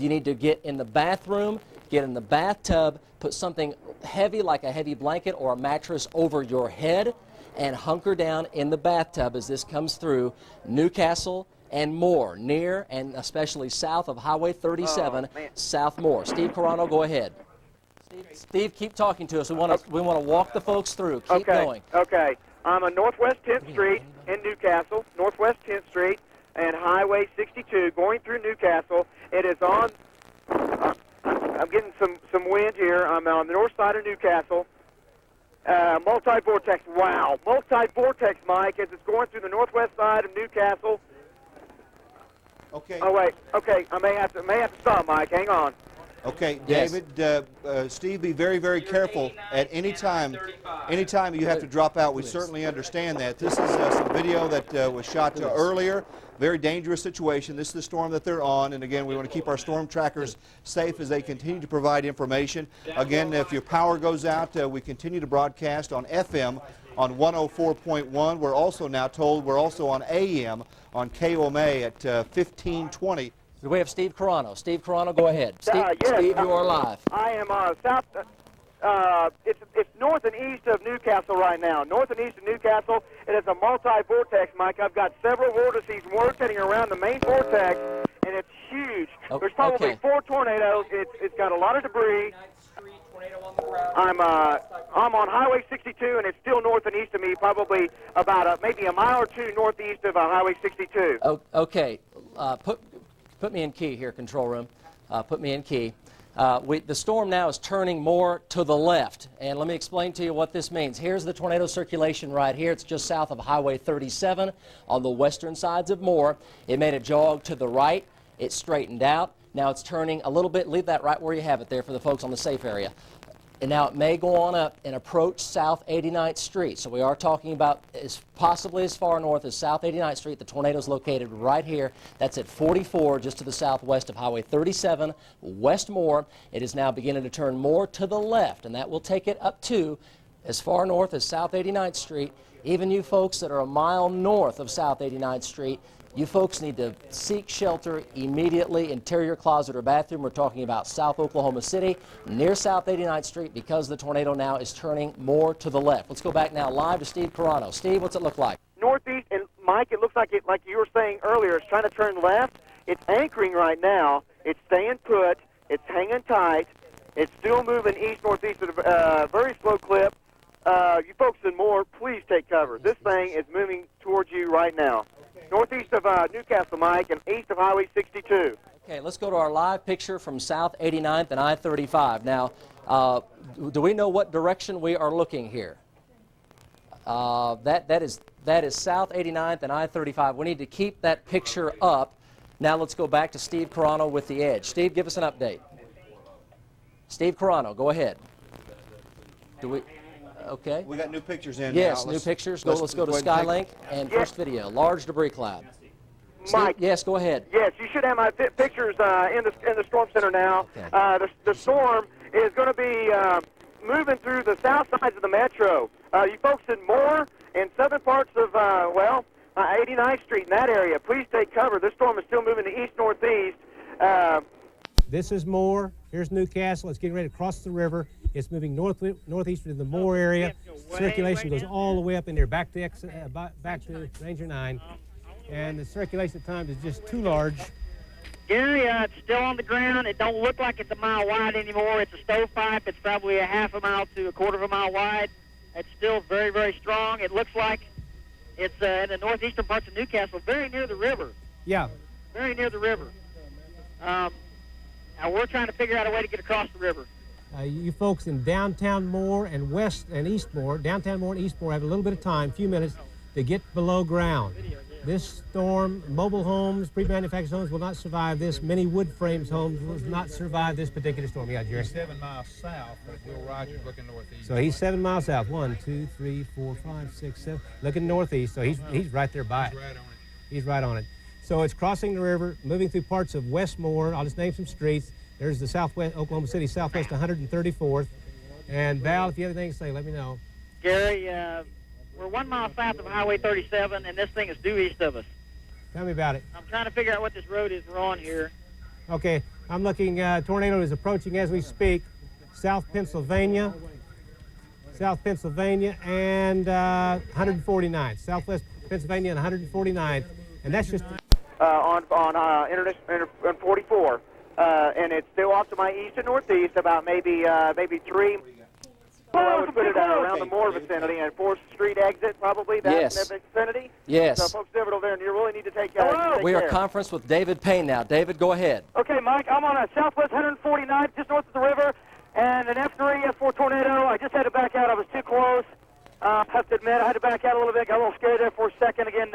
need to get in the bathroom, get in the bathtub, put something heavy like a heavy blanket or a mattress over your head, and hunker down in the bathtub as this comes through Newcastle and Moore, near and especially south of Highway 37, South Moore. Steve Carano, go ahead. Steve, keep talking to us. We want to walk the folks through. Keep going. Okay. I'm on Northwest 10th Street in Newcastle, Northwest 10th Street and Highway 62, going through Newcastle. It is on, I'm getting some wind here. I'm on the north side of Newcastle. Multi-vortex, wow. Multi-vortex, Mike, as it's going through the northwest side of Newcastle. Okay. Oh, wait. Okay, I may have to stop, Mike. Hang on. Okay, Yes. David, Steve, be very, very careful at any time. Anytime you have to drop out, we certainly understand that. This is some video that was shot earlier. Very dangerous situation. This is the storm that they're on, and again, we want to keep our storm trackers safe as they continue to provide information. Again, if your power goes out, we continue to broadcast on FM on 104.1. We're also now told we're also on AM on KOMA at 1520. We have Steve Carano. Steve Carano, go ahead. Steve, Steve, you are live. I am south. It's north and east of Newcastle right now. North and east of Newcastle. It is a multi-vortex, Mike. I've got several vortices rotating around the main vortex, and it's huge. There's probably 4 tornadoes. It's got a lot of debris. I'm on Highway 62, and it's still north and east of me, probably about maybe a mile or two northeast of Highway 62. Okay. Put me in key here, control room. Put me in key. The storm now is turning more to the left, and let me explain to you what this means. Here's the tornado circulation right here. It's just south of Highway 37 on the western sides of Moore. It made a jog to the right. It straightened out. Now it's turning a little bit. Leave that right where you have it there for the folks on the safe area. And now it may go on up and approach South 89th Street. So we are talking about possibly as far north as South 89th Street. The tornado is located right here. That's at 44, just to the southwest of Highway 37, West Moore. It is now beginning to turn more to the left, and that will take it up to as far north as South 89th Street. Even you folks that are a mile north of South 89th Street, you folks need to seek shelter immediately, interior closet or bathroom. We're talking about South Oklahoma City, near South 89th Street, because the tornado now is turning more to the left. Let's go back now live to Steve Carano. Steve, what's it look like? Northeast, and Mike, it looks like like you were saying earlier, it's trying to turn left. It's anchoring right now. It's staying put. It's hanging tight. It's still moving east-northeast at a very slow clip. You folks in Moore, please take cover. This thing is moving towards you right now. Northeast of Newcastle, Mike, and east of Highway 62. Okay, let's go to our live picture from South 89th and I-35. Now, do we know what direction we are looking here? That is South 89th and I-35. We need to keep that picture up. Now let's go back to Steve Carano with the edge. Steve, give us an update. Steve Carano, go ahead. Do we? Okay. We got new pictures in yes, now. New pictures. Let's go to Skylink and first video. Large debris cloud. Mike. Steve, yes, go ahead. Yes, you should have my pictures in the storm center now. Okay. The storm is going to be moving through the south sides of the metro. You folks in Moore and southern parts of 89th Street in that area, please take cover. This storm is still moving to east-northeast. This is Moore. Here's Newcastle. It's getting ready to cross the river. It's moving northeast into the Moore area. Circulation goes all the way up in there, back to Ranger 9. And the circulation at times is just too large. Gary, it's still on the ground. It don't look like it's a mile wide anymore. It's a stovepipe. It's probably a half a mile to a quarter of a mile wide. It's still very, very strong. It looks like it's in the northeastern parts of Newcastle, very near the river. Yeah. Very near the river. Now we're trying to figure out a way to get across the river. You folks in downtown Moore and west and east Moore, downtown Moore and east Moore, have a little bit of time, a few minutes, to get below ground. This storm, mobile homes, pre-manufactured homes will not survive this. Many wood frames homes will not survive this particular storm. Yeah, Jerry. He's 7 miles south of Will Rogers looking northeast. So he's 7 miles south. 1, 2, 3, 4, 5, 6, 7. Looking northeast. So he's right there by it. He's right on it. He's right on it. So it's crossing the river, moving through parts of Westmore. I'll just name some streets. There's the southwest, Oklahoma City, southwest 134th. And Val, if you have anything to say, let me know. Gary, we're 1 mile south of Highway 37, and this thing is due east of us. Tell me about it. I'm trying to figure out what this road is we're on here. Okay, I'm looking, tornado is approaching as we speak. South Pennsylvania, and 149th. Southwest Pennsylvania and 149th. And that's just... on Interstate 44. And it's still off to my east and northeast, about maybe 3. I would put it around the Moore vicinity and 4th Street exit, probably. That's in the vicinity. Yes. So folks over there, and you really need to take We are conference with David Payne now. David, go ahead. Okay, Mike, I'm on a southwest 149th, just north of the river, and an F3, F4 tornado. I just had to back out. I was too close. I have to admit, I had to back out a little bit. Got a little scared there for a second. Again,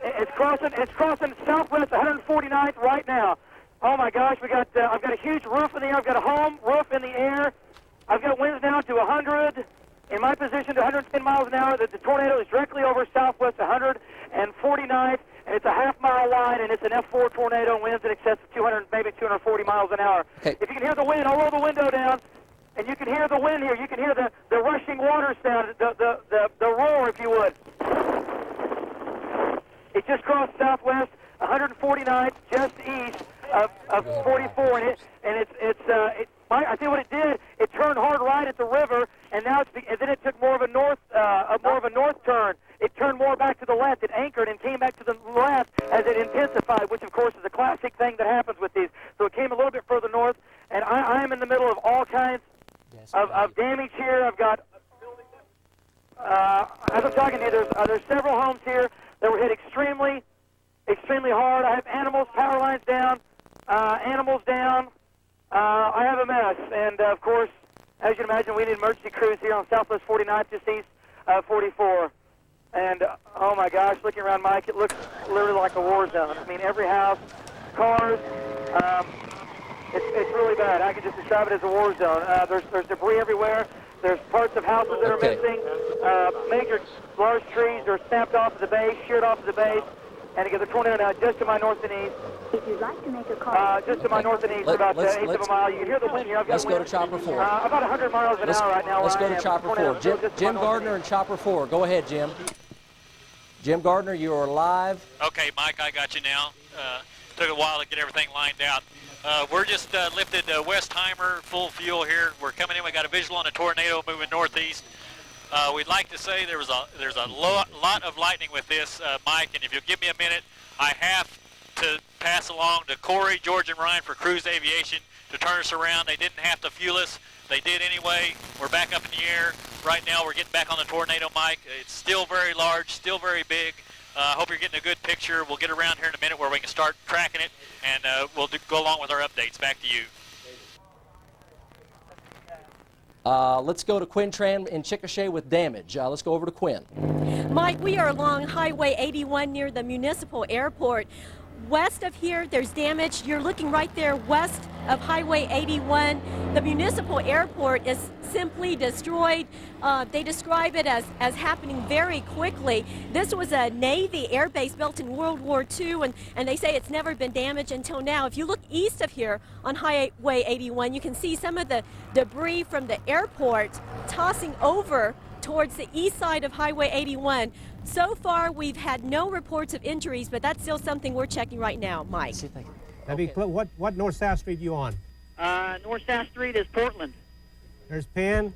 it's crossing southwest 149th right now. Oh my gosh, I've got a huge roof in the air. I've got a home roof in the air. I've got winds down to 100 in my position to 110 miles an hour. The tornado is directly over southwest 149th, and it's a half-mile wide, and it's an F4 tornado, winds in excess of 200, maybe 240 miles an hour. Okay. If you can hear the wind, I'll roll the window down, and you can hear the wind here. You can hear the rushing water sound, the roar, if you would. It just crossed southwest 149th, just east of 44, and I tell you what it did. It turned hard right at the river, and then it took more of a north turn. It turned more back to the left. It anchored and came back to the left as it intensified, which of course is a classic thing that happens with these. So it came a little bit further north, and I am in the middle of all kinds of damage here. I've got, as I'm talking to you, there's several homes here that were hit extremely hard. I have animals, power lines down, animals down. I have a mess, and of course, as you can imagine, we need emergency crews here on Southwest 49th, just east 44. And oh my gosh, looking around, Mike, it looks literally like a war zone. I mean, every house, cars, it's really bad. I could just describe it as a war zone. There's debris everywhere. There's parts of houses that are missing. Major large trees are snapped off of the base, sheared off of the base. And again, the tornado now just to my north and east. If you'd like to make a call, just to my north and east, about eighth of a mile. You can hear the wind here. Let's go to Chopper 4. About 100 miles an hour right now. Let's go to Chopper 4. Jim Gardner and Chopper 4. Go ahead, Jim. Jim Gardner, you are live. Okay, Mike, I got you now. Took a while to get everything lined out. We're just lifted Westheimer, full fuel here. We're coming in. We got a visual on a tornado moving northeast. We'd like to say there's a lot of lightning with this, Mike, and if you'll give me a minute, I have to pass along to Corey, George, and Ryan for Cruise Aviation to turn us around. They didn't have to fuel us. They did anyway. We're back up in the air. Right now, we're getting back on the tornado, Mike. It's still very large, still very big. I hope you're getting a good picture. We'll get around here in a minute where we can start tracking it, and we'll go along with our updates. Back to you. Let's go to Quinn Tran in Chickasha with damage. Let's go over to Quinn. Mike, we are along Highway 81 near the municipal airport. West of here, there's damage. You're looking right there west of Highway 81. The municipal airport is simply destroyed. They describe it as happening very quickly. This was a Navy air base built in World War II, and they say it's never been damaged until now. If you look east of here on Highway 81, you can see some of the debris from the airport tossing over towards the east side of Highway 81. So far, we've had no reports of injuries, but that's still something we're checking right now, Mike. What north-south street are you on? North-south street is Portland. There's Penn.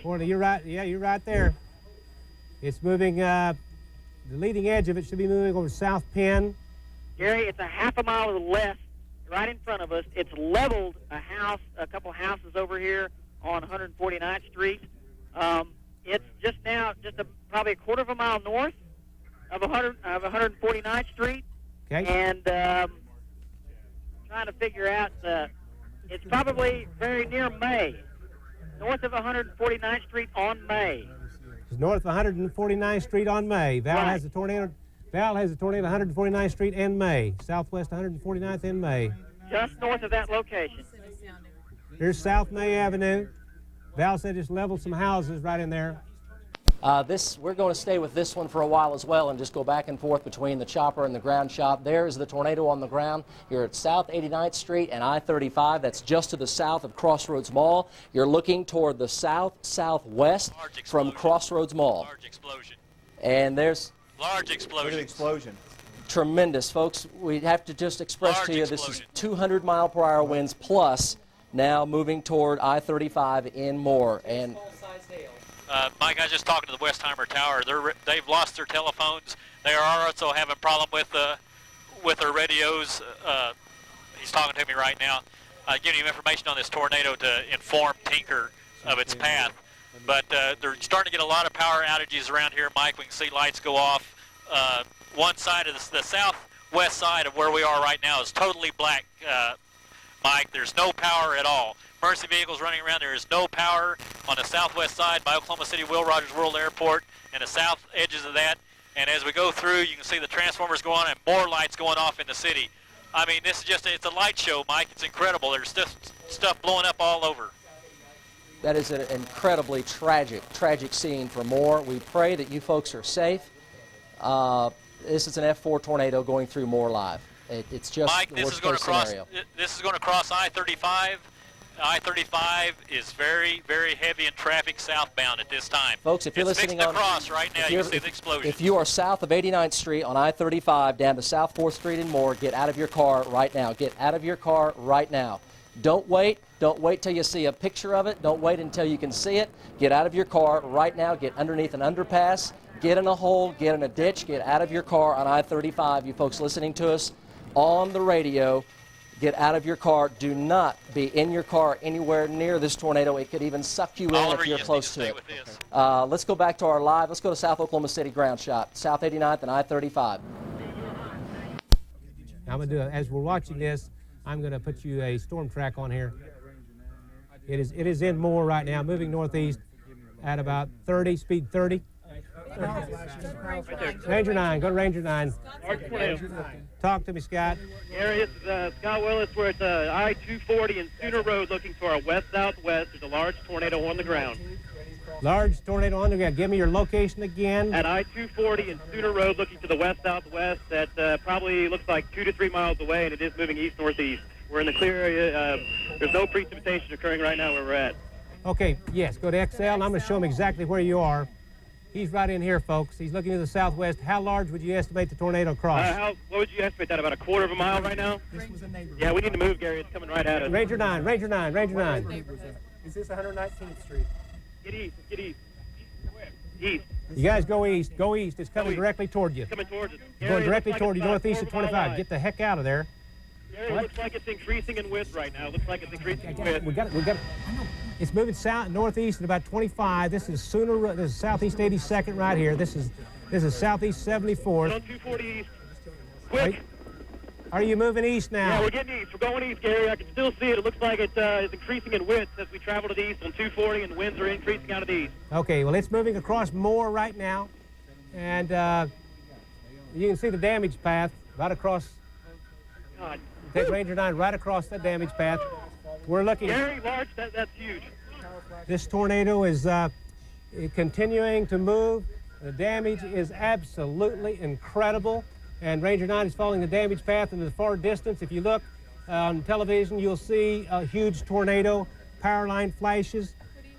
Portland, you're right. Yeah, you're right there. It's moving. The leading edge of it should be moving over South Penn. Gary, it's a half a mile to the left, right in front of us. It's leveled a couple houses over here on 149th Street. It's just now, probably a quarter of a mile north of 149th Street. Okay. And trying to figure out, it's probably very near May, north of 149th Street on May. It's north of 149th Street on May. Val Right. has the tornado. Val has the tornado 149th Street and May. Southwest 149th and May. Just north of that location. Here's South May Avenue. Val said just leveled some houses right in there. We're going to stay with this one for a while as well and just go back and forth between the chopper and the ground shot. There's the tornado on the ground. You're at South 89th Street and I-35. That's just to the south of Crossroads Mall. You're looking toward the south-southwest from Crossroads Mall. Large explosion. And there's... Large explosion. Explosion. Tremendous, folks. We have to just express Large to you explosion. this is 200-mile-per-hour winds plus now moving toward I-35 in Moore. And Mike, I was just talking to the Westheimer Tower. They've lost their telephones. They are also having a problem with their radios. He's talking to me right now, giving him information on this tornado to inform Tinker of its path. But they're starting to get a lot of power outages around here, Mike. We can see lights go off. One side of the southwest side of where we are right now is totally black, Mike. There's no power at all. Emergency vehicles running around. There is no power on the southwest side by Oklahoma City Will Rogers World Airport and the south edges of that. And as we go through, you can see the transformers go on and more lights going off in the city. I mean, this is it's a light show, Mike. It's incredible. There's stuff blowing up all over. that is an incredibly tragic scene for Moore. We pray that you folks are safe. This is an F4 tornado going through Moore live. It's just Mike, the worst case scenario. This is going to cross I-35. I-35 is very, very heavy in traffic southbound at this time. Folks, if you're listening on... cross right now, you can see the explosion. If you are south of 89th Street on I-35 down to South 4th Street and Moore, get out of your car right now. Get out of your car right now. Don't wait. Don't wait till you see a picture of it. Don't wait until you can see it. Get out of your car right now. Get underneath an underpass. Get in a hole. Get in a ditch. Get out of your car on I-35. You folks listening to us on the radio, get out of your car. Do not be in your car anywhere near this tornado. It could even suck you in if you're close to it. Let's go back to our live. Let's go to South Oklahoma City ground shot. South 89th and I-35. I'm going to do it. As we're watching this, I'm going to put you a storm track on here. It is in Moore right now, moving northeast at about 30, speed 30. Ranger 9, go to Ranger 9. Talk to me, Scott. Area is Scott Willis. We're at I-240 and Sooner Road looking for a west-southwest. There's a large tornado on the ground. Large tornado on the ground. Give me your location again. At I-240 and Sooner Road looking to the west-southwest. That probably looks like 2 to 3 miles away, and it is moving east-northeast. We're in the clear area. There's no precipitation occurring right now where we're at. Okay, yes, go to XL, and I'm going to show him exactly where you are. He's right in here, folks. He's looking to the southwest. How large would you estimate the tornado cross? What would you estimate that, about a quarter of a mile right now? Yeah, we need to move, Gary. It's coming right at us. Ranger 9, Ranger 9, Ranger 9. Is this 119th Street? Get east, get east. East. You guys go east, go east. It's coming directly toward you. Coming towards us. It's going directly toward you, northeast of 25. Get the heck out of there. Gary, it looks like it's increasing in width right now. It looks like it's increasing in width. We got it. It's moving south, northeast at about 25. This is This is southeast 82nd right here. This is southeast 74th. On 240 east. Quick. Are you moving east now? Yeah, we're getting east. We're going east, Gary. I can still see it. It looks like it is increasing in width as we travel to the east on 240, and the winds are increasing out of the east. Okay, well, it's moving across Moore right now, and you can see the damage path right across. God. Take Ranger 9 right across that damage path. We're looking. Very large. That's huge. This tornado is continuing to move. The damage is absolutely incredible. And Ranger 9 is following the damage path into the far distance. If you look on television, you'll see a huge tornado, power line flashes.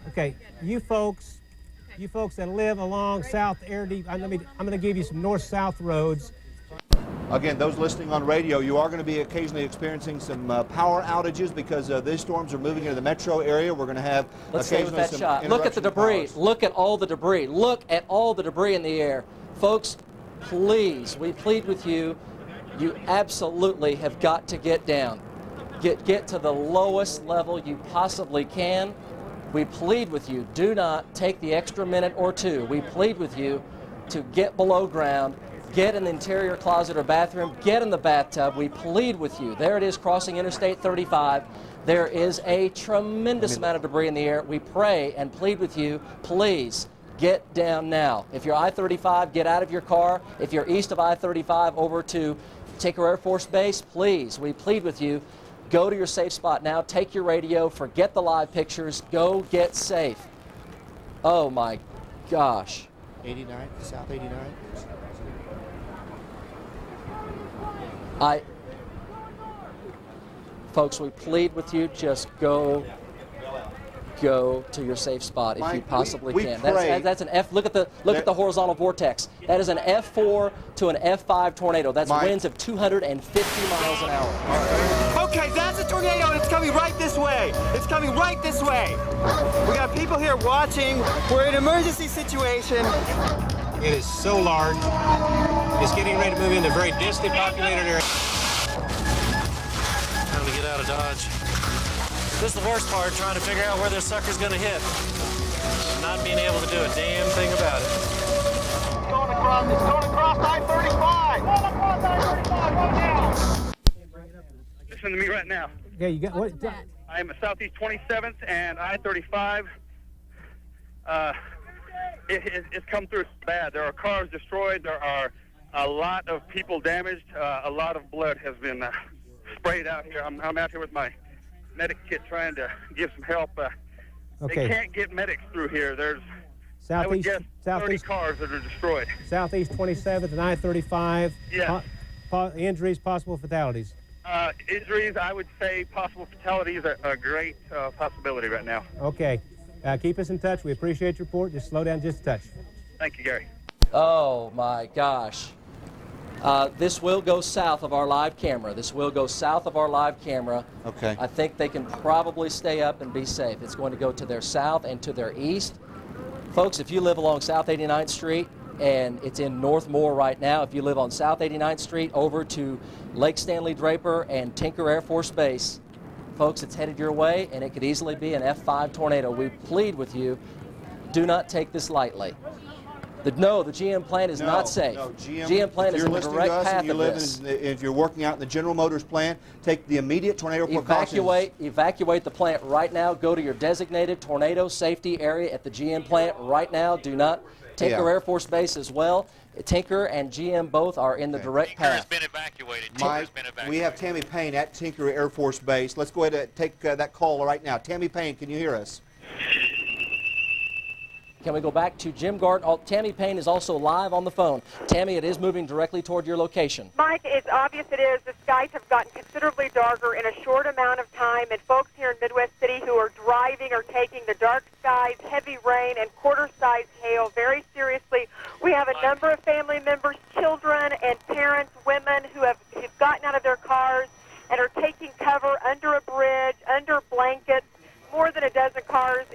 Okay, you folks that live along South Air Deep, I'm going to give you some north-south roads. Again, those listening on radio, you are going to be occasionally experiencing some power outages because these storms are moving into the metro area. We're going to have Let's stay with that shot. Look at the debris. Look at all the debris. Look at all the debris in the air. Folks, please, we plead with you. You absolutely have got to get down. Get to the lowest level you possibly can. We plead with you, do not take the extra minute or two. We plead with you to get below ground, get in the interior closet or bathroom, get in the bathtub. We plead with you. There it is, crossing Interstate 35. There is a tremendous amount of debris in the air. We pray and plead with you, please get down now. If you're I-35, get out of your car. If you're east of I-35 over to Tinker Air Force Base, please, we plead with you, go to your safe spot now. Take your radio, forget the live pictures, go get safe. Oh my gosh. 89, South 89. Folks, we plead with you, just go to your safe spot if you possibly can. That's an F. Look at the horizontal vortex. That is an F4 to an F5 tornado. That's winds of 250 miles an hour. Okay, that's a tornado, and it's coming right this way. It's coming right this way. We got people here watching. We're in an emergency situation. It is so large. It's getting ready to move into a very densely populated area. Time to get out of Dodge. This is the worst part, trying to figure out where this sucker's going to hit. Not being able to do a damn thing about it. It's going across I-35. Going across I-35 right now. Listen to me right now. Yeah, you got what? I am at Southeast 27th and I-35. It's come through bad. There are cars destroyed. There are a lot of people damaged. A lot of blood has been sprayed out here. I'm out here with my medic kit trying to give some help. They can't get medics through here. There's, I would guess, 30 cars that are destroyed. Southeast 27th and I-35. Yeah. Injuries, possible fatalities. Injuries, I would say possible fatalities are a great possibility right now. Okay. Keep us in touch. We appreciate your report. Just slow down just a touch. Thank you, Gary. Oh, my gosh. This will go south of our live camera. This will go south of our live camera. Okay. I think they can probably stay up and be safe. It's going to go to their south and to their east. Folks, if you live along South 89th Street, and it's in Northmore right now, if you live on South 89th Street over to Lake Stanley Draper and Tinker Air Force Base, folks, it's headed your way, and it could easily be an F5 tornado. We plead with you, do not take this lightly. The GM plant is not safe. No, GM plant is in the direct path of this. If you're working out in the General Motors plant, take the immediate tornado precautions. Evacuate the plant right now. Go to your designated tornado safety area at the GM plant right now. Do not. Tinker Air Force Base as well. Tinker and GM both are in the direct path. Tinker has been evacuated. Mike, we have Tammy Payne at Tinker Air Force Base. Let's go ahead and take that call right now. Tammy Payne, can you hear us? Can we go back to Jim Gardner? Oh, Tammy Payne is also live on the phone. Tammy, it is moving directly toward your location. Mike, it's obvious it is. The skies have gotten considerably darker in a short amount of time, and folks here in Midwest City who are driving are taking the dark skies, heavy rain, and quarter-size hail very seriously. We have a number of family members, children and parents, women who have gotten out of their cars and are taking cover under a bridge, under blankets. More than a dozen cars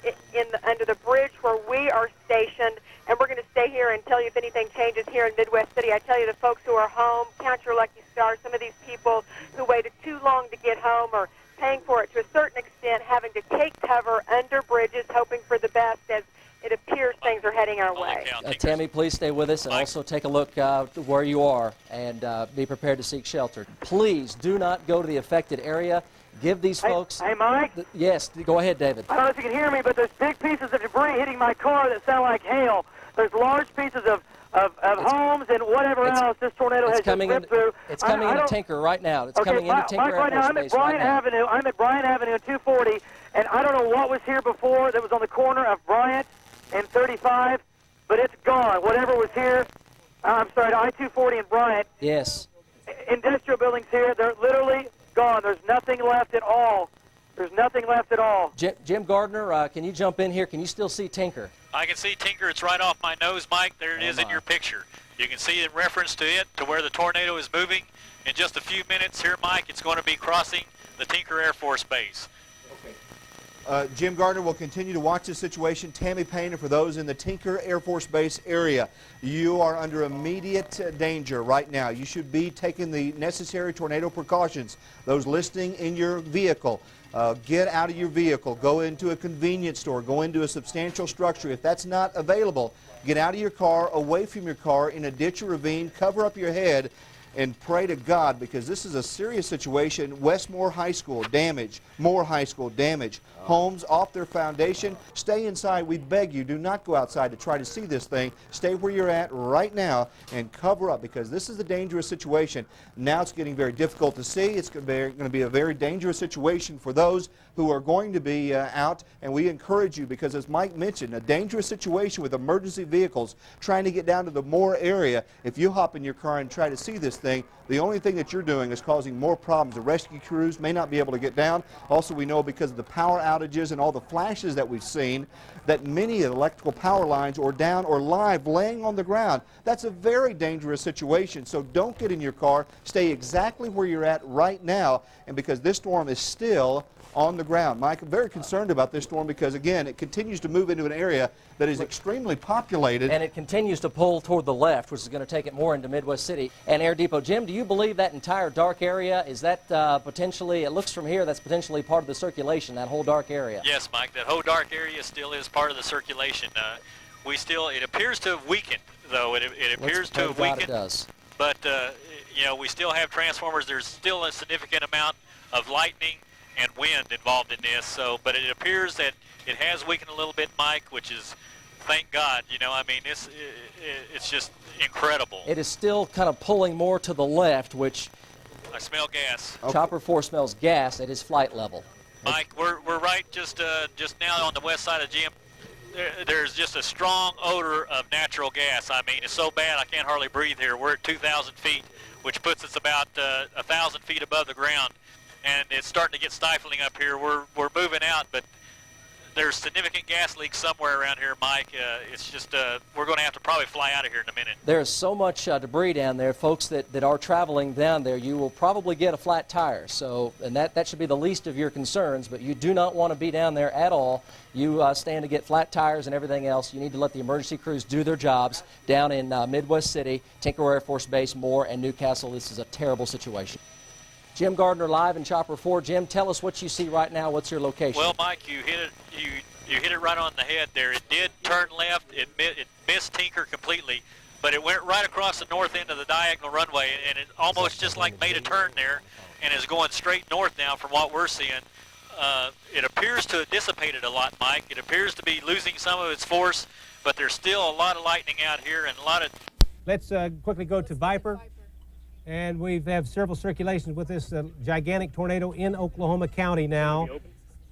under the bridge where we are stationed, and we're going to stay here and tell you if anything changes here in Midwest City. I tell you, the folks who are home, count your lucky stars. Some of these people who waited too long to get home are paying for it to a certain extent, having to take cover under bridges, hoping for the best as it appears things are heading our way. Tammy, please stay with us and also take a look where you are and be prepared to seek shelter. Please do not go to the affected area. Give these folks... Hey, Mike? Yes, go ahead, David. I don't know if you can hear me, but there's big pieces of debris hitting my car that sound like hail. There's large pieces of homes and whatever else this tornado has just ripped through. It's coming into Tinker right now. It's coming into Tinker Air Force Base right now. I'm at Bryant Avenue and 240, and I don't know what was here before that was on the corner of Bryant and 35, but it's gone. Whatever was here, I'm sorry, I-240 and Bryant. Yes. Industrial buildings here, they're literally gone. There's nothing left at all. There's nothing left at all. Jim Gardner, can you jump in here? Can you still see Tinker? I can see Tinker. It's right off my nose, Mike. There it is in your picture. You can see in reference to it, to where the tornado is moving. In just a few minutes here, Mike, it's going to be crossing the Tinker Air Force Base. Jim Gardner will continue to watch this situation. Tammy Payne, and for those in the Tinker Air Force Base area, you are under immediate danger right now. You should be taking the necessary tornado precautions. Those listening in your vehicle, get out of your vehicle. Go into a convenience store. Go into a substantial structure. If that's not available, get out of your car, away from your car, in a ditch or ravine. Cover up your head and pray to God, because this is a serious situation. Westmore High School damage, Moore High School damage, homes off their foundation. Stay inside. We beg you, do not go outside to try to see this thing. Stay where you're at right now and cover up, because this is a dangerous situation. Now it's getting very difficult to see. It's going to be a very dangerous situation for those who are going to be out, and we encourage you, because as Mike mentioned, a dangerous situation with emergency vehicles trying to get down to the Moore area. If you hop in your car and try to see this thing, the only thing that you're doing is causing more problems. The rescue crews may not be able to get down. Also, we know because of the power outages and all the flashes that we've seen that many of the electrical power lines are down or live laying on the ground. That's a very dangerous situation. So don't get in your car. Stay exactly where you're at right now, and because this storm is still on the ground. Mike, I'm very concerned about this storm because, again, it continues to move into an area that is extremely populated. And it continues to pull toward the left, which is going to take it more into Midwest City and Air Depot. Jim, do you believe that entire dark area, is that potentially, it looks from here, that's potentially part of the circulation, that whole dark area? Yes, Mike, that whole dark area still is part of the circulation. It appears to have weakened, though. It appears to have weakened. It does. But, you know, we still have transformers. There's still a significant amount of lightning and wind involved in this. So, but it appears that it has weakened a little bit, Mike, which is, thank God. You know, I mean, it's just incredible. It is still kind of pulling more to the left, which I smell gas. Chopper 4 smells gas at his flight level. Mike, we're right just now on the west side of Jim. There's just a strong odor of natural gas. I mean, it's so bad I can't hardly breathe here. We're at 2,000 feet, which puts us about 1,000 feet above the ground. And it's starting to get stifling up here. We're moving out, but there's significant gas leaks somewhere around here, Mike. It's just we're going to have to probably fly out of here in a minute. There's so much debris down there. Folks that are traveling down there, you will probably get a flat tire. So, and that should be the least of your concerns, but you do not want to be down there at all. You stand to get flat tires and everything else. You need to let the emergency crews do their jobs down in Midwest City, Tinker Air Force Base, Moore, and Newcastle. This is a terrible situation. Jim Gardner live in Chopper 4. Jim, tell us what you see right now. What's your location? Well, Mike, you hit it right on the head there. It did turn left. It missed Tinker completely, but it went right across the north end of the diagonal runway, and it almost just like made a turn there and is going straight north now from what we're seeing. It appears to have dissipated a lot, Mike. It appears to be losing some of its force, but there's still a lot of lightning out here and a lot of... Let's quickly go to Viper. And we have several circulations with this gigantic tornado in Oklahoma County now.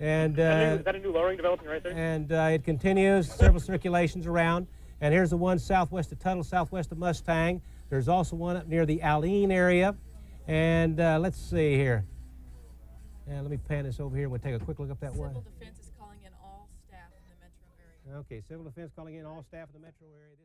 And is that a new lowering developing right there? And it continues, several circulations around. And here's the one southwest of Tuttle, southwest of Mustang. There's also one up near the Alene area. And let's see here. And let me pan this over here and we'll take a quick look up that way. Civil Defense is calling in all staff in the metro area. Okay, Civil Defense calling in all staff in the metro area.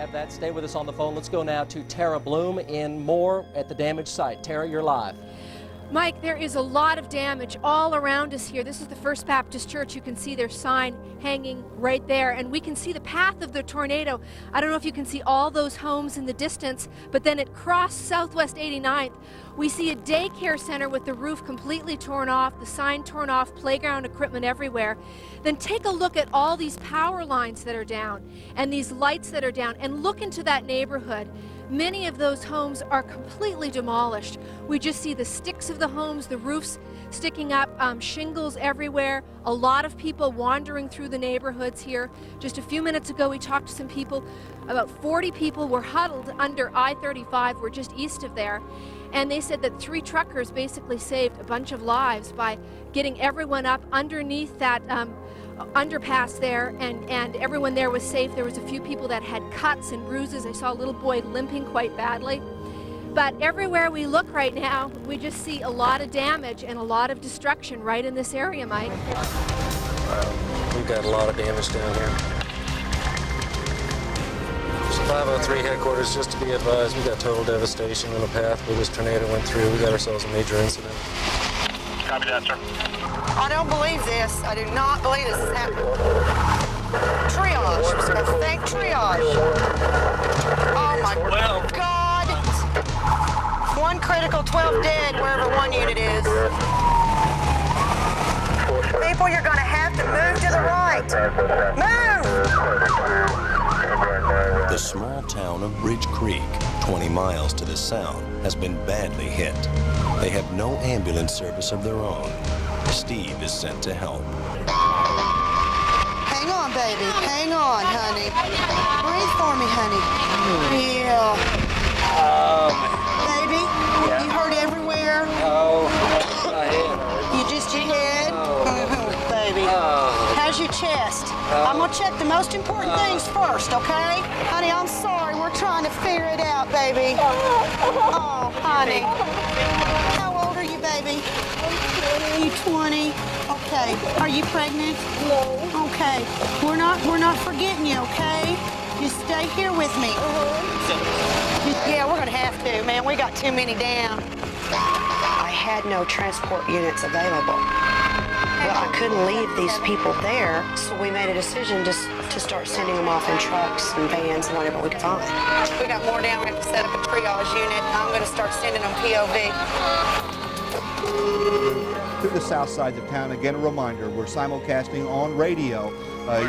have that. Stay with us on the phone. Let's go now to Tara Bloom in Moore at the damaged site. Tara, you're live. Mike, there is a lot of damage all around us here. This is the First Baptist Church. You can see their sign hanging right there, and we can see the path of the tornado. I don't know if you can see all those homes in the distance, but then it crossed Southwest 89th. We see a daycare center with the roof completely torn off, the sign torn off, playground equipment everywhere. Then take a look at all these power lines that are down and these lights that are down, and look into that neighborhood. Many of those homes are completely demolished. We just see the sticks of the homes, the roofs sticking up, shingles everywhere, a lot of people wandering through the neighborhoods here. Just a few minutes ago, we talked to some people. About 40 people were huddled under I-35. We're just east of there. And they said that 3 truckers basically saved a bunch of lives by getting everyone up underneath that underpass there, and everyone there was safe. There was a few people that had cuts and bruises. I saw a little boy limping quite badly. But everywhere we look right now, we just see a lot of damage and a lot of destruction right in this area, Mike. We've got a lot of damage down here. 503 headquarters, just to be advised, we got total devastation in the path where this tornado went through. We got ourselves a major incident. Copy that, sir. I don't believe this. I do not believe this is happening. Triage. A fake triage. Oh my God. 1 critical, 12 dead wherever 1 unit is. People, you're going to have to move to the right. Move! The small town of Bridge Creek, 20 miles to the south, has been badly hit. They have no ambulance service of their own. Steve is sent to help. Hang on, baby. Hang on, honey. Breathe for me, honey. Yeah. Baby, you hurt everywhere? Oh, my head. You just your head? Baby. How's your chest? I'm going to check the most important things first, okay? Honey, I'm sorry. We're trying to figure it out, baby. Oh, honey. How old are you, baby? Are you 20? Okay. Are you pregnant? No. Okay. We're not forgetting you, okay? Just stay here with me. Yeah, we're gonna have to, man. We got too many down. I had no transport units available. Well, I couldn't leave these people there, so we made a decision just to start sending them off in trucks and vans and whatever we could find. We got more down. We have to set up a triage unit. I'm gonna start sending them POV. To the south side of town, again a reminder, we're simulcasting on radio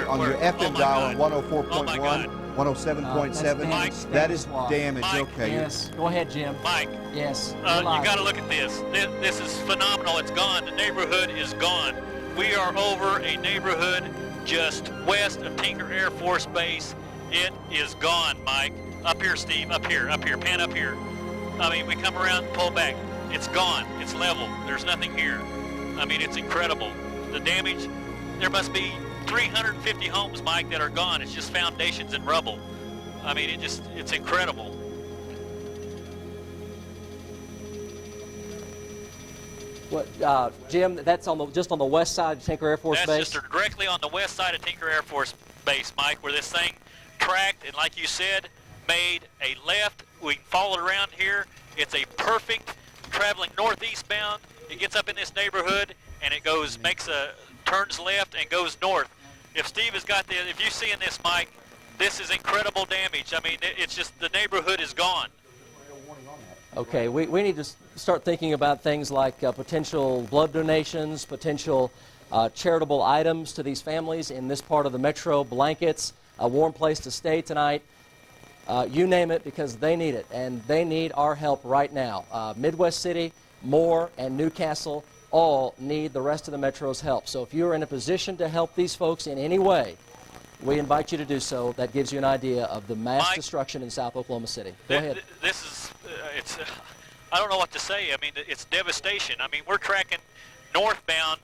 on your FM dial on 104.1, 107.7. That is damage. Mike, okay. Yes. Go ahead, Jim. Mike. Yes. You got to look at this. This is phenomenal. It's gone. The neighborhood is gone. We are over a neighborhood just west of Tinker Air Force Base. It is gone, Mike. Up here, Steve. Up here. Pan up here. I mean, we come around and pull back. It's gone. It's level. There's nothing here. I mean, it's incredible. The damage, there must be 350 homes, Mike, that are gone. It's just foundations and rubble. I mean, it's incredible. What, Jim, that's just on the west side of Tinker Air Force Base? That's just directly on the west side of Tinker Air Force Base, Mike, where this thing tracked and, like you said, made a left. We followed around here. It's a perfect traveling northeast bound. It gets up in this neighborhood and it turns left and goes north. If Steve has got if you see in this, Mike, this is incredible damage. I mean, it's just the neighborhood is gone. Okay, we need to start thinking about things like potential blood donations, potential charitable items to these families in this part of the metro, blankets, a warm place to stay tonight. You name it, because they need it, and they need our help right now. Midwest City, Moore, and Newcastle all need the rest of the metro's help. So if you're in a position to help these folks in any way, we invite you to do so. That gives you an idea of the mass destruction in South Oklahoma City. Go ahead. This is, I don't know what to say. I mean, it's devastation. I mean, we're tracking northbound,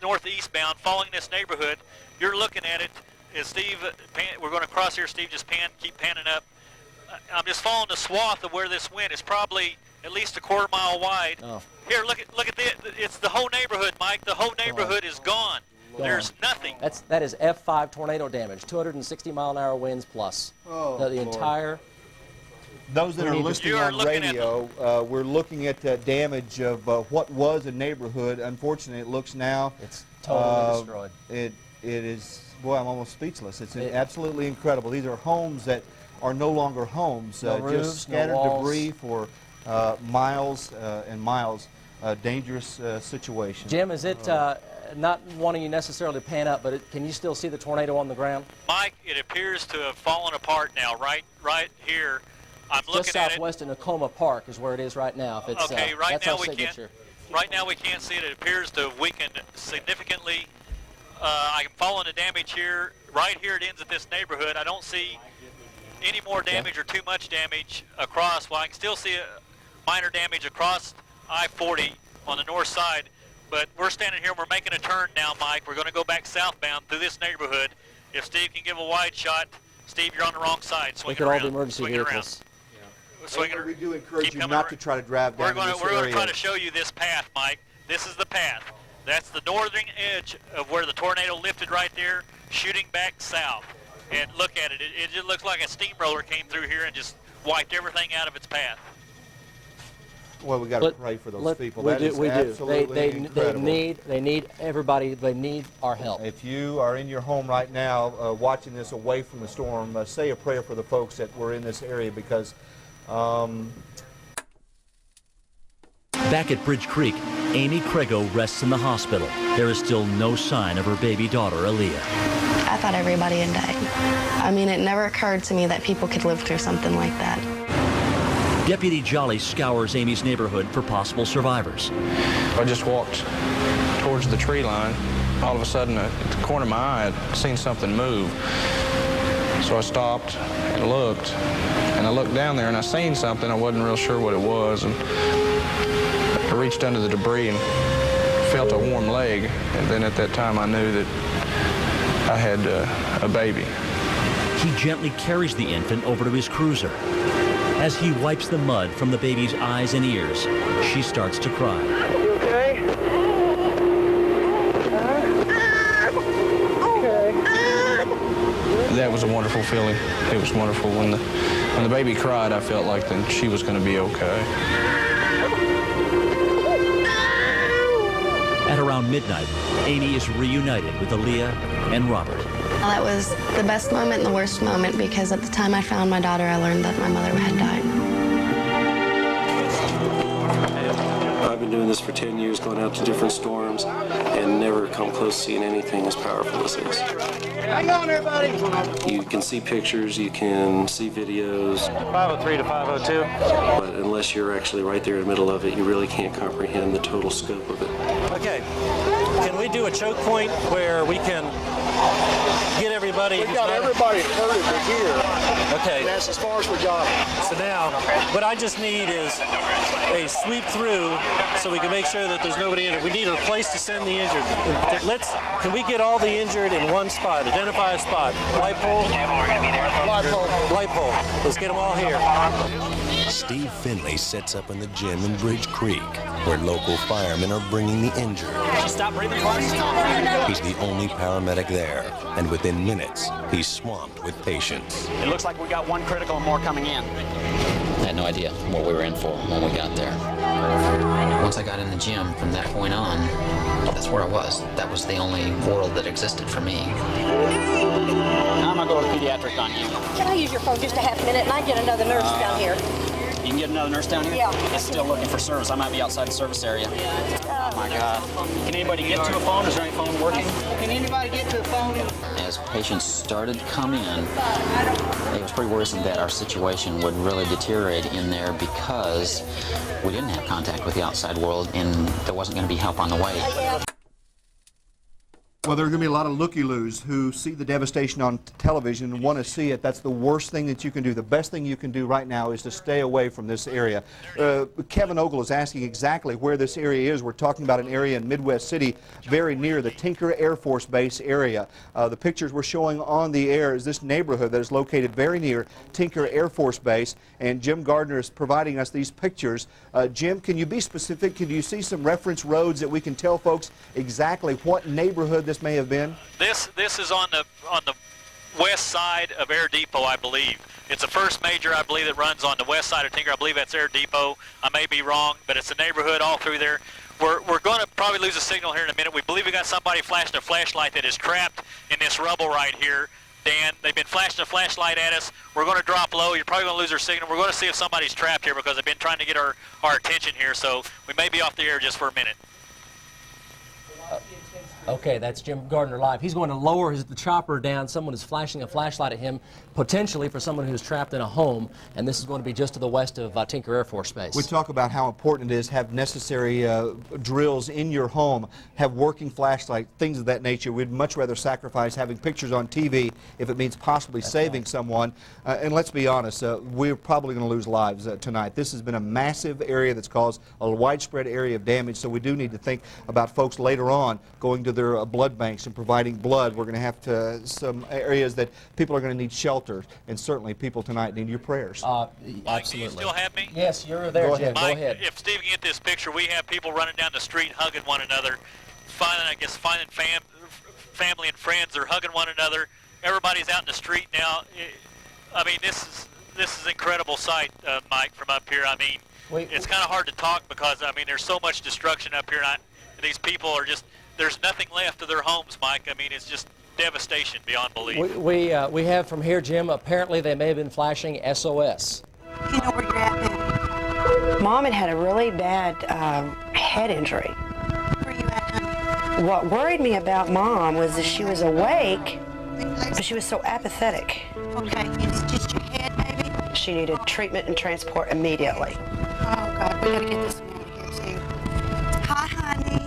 northeast bound, following this neighborhood. You're looking at it. As Steve, we're going to cross here. Steve, just keep panning up. I'm just following the swath of where this went. It's probably at least a quarter mile wide. Oh. Here, look at this. It's the whole neighborhood, Mike. The whole neighborhood is gone. There's nothing. That is F5 tornado damage, 260-mile-an-hour winds plus. Oh, the Lord. entire. Those that are listening on radio, we're looking at damage of what was a neighborhood. Unfortunately, it looks now. It's totally destroyed. It is, boy, I'm almost speechless. It's absolutely incredible. These are homes that are no longer homes. No roofs, just scattered no walls. debris for miles and miles. Dangerous situation. Jim, is it not wanting you necessarily to pan up, but can you still see the tornado on the ground? Mike, it appears to have fallen apart now, right here. I'm looking just at southwest of Nakoma Park is where it is right now. If it's, okay, right that's now our we signature. can't. Right now we can't see it. It appears to have weakened significantly. I can fall into damage here. Right here, it ends at this neighborhood. I don't see any more damage or too much damage across. Well, I can still see minor damage across I-40 on the north side, but we're standing here and we're making a turn now, Mike. We're going to go back southbound through this neighborhood. If Steve can give a wide shot, Steve, you're on the wrong side. Look at all the emergency vehicles. We do encourage you not to try to drive down this area. We're going to try to show you this path, Mike. This is the path. That's the northern edge of where the tornado lifted right there, shooting back south. And look at it. It just looks like a steamroller came through here and just wiped everything out of its path. Well, we got to pray for those people. That is absolutely incredible. They need everybody. They need our help. If you are in your home right now, watching this away from the storm, say a prayer for the folks that were in this area, because. Back at Bridge Creek, Amy Crego rests in the hospital. There is still no sign of her baby daughter, Aaliyah. I thought everybody had died. I mean, it never occurred to me that people could live through something like that. Deputy Jolly scours Amy's neighborhood for possible survivors. I just walked towards the tree line. All of a sudden, at the corner of my eye, I'd seen something move. So I stopped and looked, and I looked down there and I seen something. I wasn't real sure what it was, and I reached under the debris and felt a warm leg, and then at that time I knew that I had a baby. He gently carries the infant over to his cruiser. As he wipes the mud from the baby's eyes and ears, she starts to cry. You okay? That was a wonderful feeling. It was wonderful. When the baby cried, I felt like then she was going to be okay. At around midnight, Amy is reunited with Aaliyah and Robert. Well, that was the best moment and the worst moment, because at the time I found my daughter, I learned that my mother had died. I've been doing this for 10 years, going out to different storms, and never come close to seeing anything as powerful as this. Hang on, everybody! You can see pictures, you can see videos. 503 to 502. But unless you're actually right there in the middle of it, you really can't comprehend the total scope of it. Okay, can we do a choke point where we can get everybody? We've got everybody herded to here. Okay. And that's as far as we got. So now, what I just need is a sweep through so we can make sure that there's nobody in it. We need a place to send the injured. Can we get all the injured in one spot? Identify a spot. Light pole? Light pole. Light pole. Let's get them all here. Steve Finley sets up in the gym in Bridge Creek, where local firemen are bringing the injured. Stop breathing twice. He's the only paramedic there, and within minutes, he's swamped with patients. It looks like we got one critical and more coming in. I had no idea what we were in for when we got there. Once I got in the gym, from that point on, that's where I was. That was the only world that existed for me. Now I'm going to go to pediatric on you. Can I use your phone just a half minute and I get another nurse down here? You can get another nurse down here? Yeah. It's still looking for service. I might be outside the service area. Oh my God. Can anybody get to a phone? Is there any phone working? Can anybody get to a phone? As patients started to come in, it was pretty worrisome that our situation would really deteriorate in there because we didn't have contact with the outside world and there wasn't going to be help on the way. Well, there are going to be a lot of looky-loos who see the devastation on television and want to see it. That's the worst thing that you can do. The best thing you can do right now is to stay away from this area. Kevin Ogle is asking exactly where this area is. We're talking about an area in Midwest City very near the Tinker Air Force Base area. The pictures we're showing on the air is this neighborhood that is located very near Tinker Air Force Base, and Jim Gardner is providing us these pictures Jim, can you be specific? Can you see some reference roads that we can tell folks exactly what neighborhood this may have been? This is on the west side of Air Depot, I believe. It's the first major, I believe, that runs on the west side of Tinker. I believe that's Air Depot. I may be wrong, but it's a neighborhood all through there. We're going to probably lose a signal here in a minute. We believe we got somebody flashing a flashlight that is trapped in this rubble right here. Dan, they've been flashing a flashlight at us. We're going to drop low. You're probably going to lose our signal. We're going to see if somebody's trapped here because they've been trying to get our attention here. So we may be off the air just for a minute. Okay, that's Jim Gardner live. He's going to lower the chopper down. Someone is flashing a flashlight at him, potentially for someone who's trapped in a home, and this is going to be just to the west of Tinker Air Force Base. We talk about how important it is to have necessary drills in your home, have working flashlight, things of that nature. We'd much rather sacrifice having pictures on TV if it means possibly saving someone. And let's be honest, we're probably going to lose lives tonight. This has been a massive area that's caused a widespread area of damage, so we do need to think about folks later on going to their blood banks and providing blood. We're going to have some areas that people are going to need shelter, and certainly people tonight need your prayers. Mike, do you still have me? Yes, you're there, Jim. Mike, go ahead. If Steve can get this picture, we have people running down the street hugging one another, finding family and friends. They're hugging one another. Everybody's out in the street now. I mean, this is an incredible sight, Mike, from up here. I mean, it's kind of hard to talk because, I mean, there's so much destruction up here, and these people are just, there's nothing left of their homes, Mike. I mean, it's just devastation beyond belief. We have from here, Jim, apparently they may have been flashing SOS. You know where you're at, baby. Mom had a really bad head injury. Where you at, honey? What worried me about Mom was that she was awake, but she was so apathetic. Okay, it's just your head, baby? She needed treatment and transport immediately. Oh, God, we gotta get this man here, too. Hi, honey.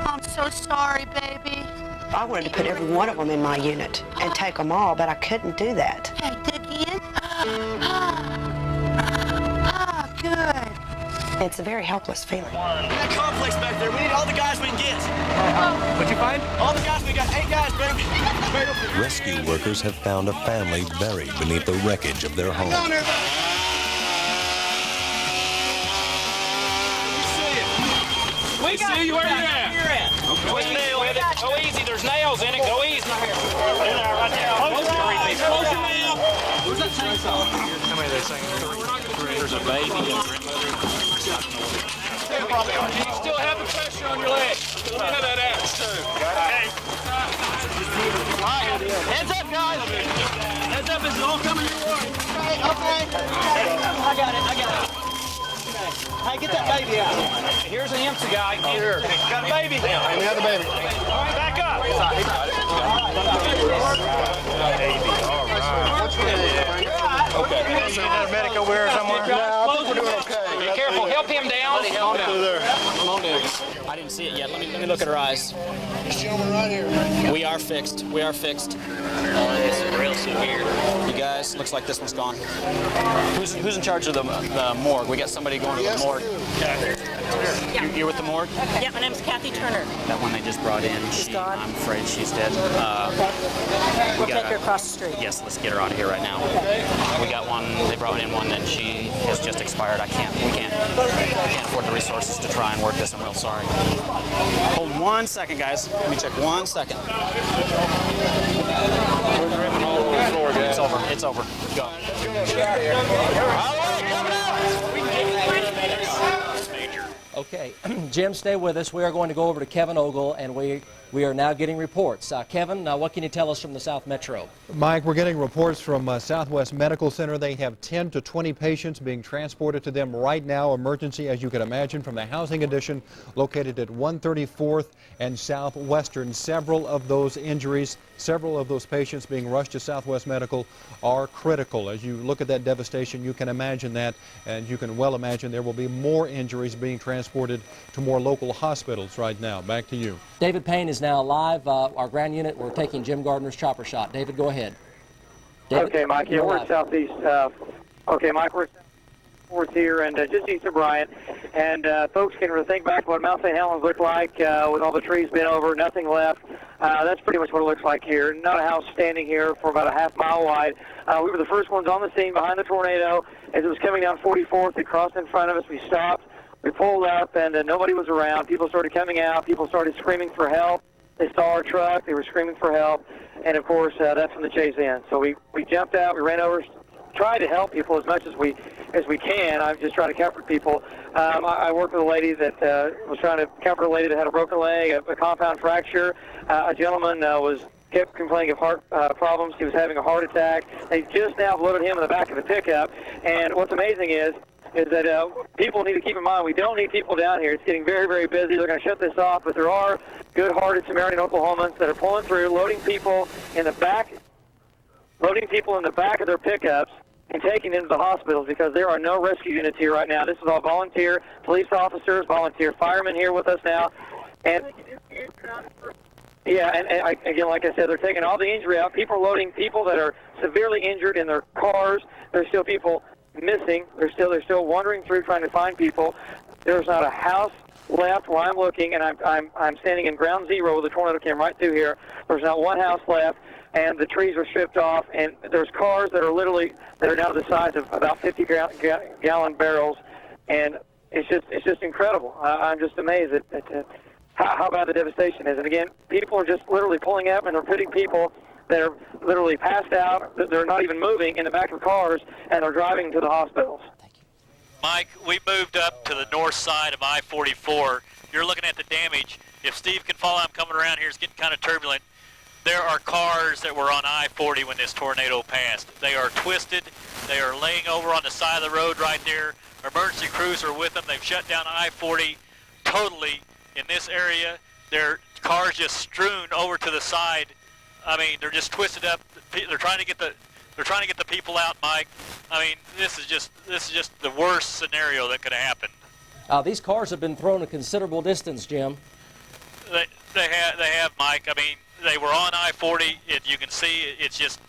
I'm so sorry, baby. I wanted to put every one of them in my unit and take them all, but I couldn't do that. Hey, dig in. Good. It's a very helpless feeling. That complex back there, we need all the guys we can get. What'd you find? All the guys, we got 8 guys, baby. Rescue workers have found a family buried beneath the wreckage of their home. We see you where you're at. Go easy, there's nails in it. Go easy. In there, right there. Close your nail. Where's that chainsaw? How many are they saying? 3. There's a baby and grandmother. You still have the pressure on your leg. Let me have that axe, too. Okay. Heads up, guys. Heads up, it's all coming your way. Okay. I got it. Hey, get that baby out. Here's an empty guy. Here. Got a baby. And the other baby. All right, back up. Baby, all right. Okay. So you need a medic over here somewhere? No, I think we're doing okay. Be careful. Help him down. Calm down. I didn't see it yet. Let me look at her eyes. This gentleman right here. We are fixed. This is real severe. You guys, looks like this one's gone. Who's in charge of the morgue? We got somebody going to the morgue. You're with the morgue? Yeah, my name's Kathy Turner. That one they just brought in, I'm afraid she's dead. We'll take her across the street. Yes, let's get her out of here right now. We got one, they brought in one, and she has just expired. We can't afford the resources to try and work this. I'm real sorry. Hold 1 second, guys. Let me check 1 second. It's over. Go. Okay, Jim, stay with us. We are going to go over to Kevin Ogle, and we are now getting reports. Kevin, what can you tell us from the South Metro? Mike, we're getting reports from Southwest Medical Center. They have 10 to 20 patients being transported to them right now. Emergency, as you can imagine, from the housing addition located at 134th and Southwestern. Several of those injuries, several of those patients being rushed to Southwest Medical are critical. As you look at that devastation, you can imagine that, and you can well imagine there will be more injuries being transported to more local hospitals right now. Back to you. David Payne is now live. Our ground unit, we're taking Jim Gardner's chopper shot. David, go ahead. David, okay, Mike, yeah, we're southeast. Okay, Mike, we're fourth here and just east of Bryant. And folks can think back what Mount St. Helens looked like with all the trees bent over, nothing left. That's pretty much what it looks like here. Not a house standing here for about a half mile wide. We were the first ones on the scene behind the tornado. As it was coming down 44th, it crossed in front of us. We stopped. We pulled up, and nobody was around. People started coming out. People started screaming for help. They saw our truck. They were screaming for help. And, of course, that's when the chase ends. So we jumped out. We ran over, tried to help people as much as we can. I'm just trying to comfort people. I worked with a lady that was trying to comfort a lady that had a broken leg, a compound fracture. A gentleman kept complaining of heart problems. He was having a heart attack. They just now loaded him in the back of the pickup. And what's amazing is that people need to keep in mind we don't need people down here. It's getting very, very busy. They're going to shut this off, but there are good-hearted Samaritan Oklahomans that are pulling through, loading people in the back of their pickups and taking them to the hospitals, because there are no rescue units here right now. This is all volunteer police officers, volunteer firemen here with us now. And yeah, and again, like I said, they're taking all the injury out. People are loading people that are severely injured in their cars. There's still people missing. They're still wandering through trying to find people. There's not a house left where I'm looking, and I'm standing in ground zero. The tornado came right through here. There's not one house left, and the trees are stripped off, and there's cars that are down to the size of about 50-gallon barrels, and it's just incredible. I'm just amazed at how bad the devastation is. And again, people are just literally pulling up, and they're putting people that are literally passed out, they're not even moving, in the back of cars, and they're driving to the hospitals. Mike, we moved up to the north side of I-44. You're looking at the damage. If Steve can follow, I'm coming around here. It's getting kind of turbulent. There are cars that were on I-40 when this tornado passed. They are twisted. They are laying over on the side of the road right there. Emergency crews are with them. They've shut down I-40 totally in this area. There are cars just strewn over to the side. I mean, they're just twisted up. They're trying to get the people out, Mike. I mean, this is just the worst scenario that could have happened. These cars have been thrown a considerable distance, Jim. They have, Mike. I mean, they were on I-40. You can see it's just.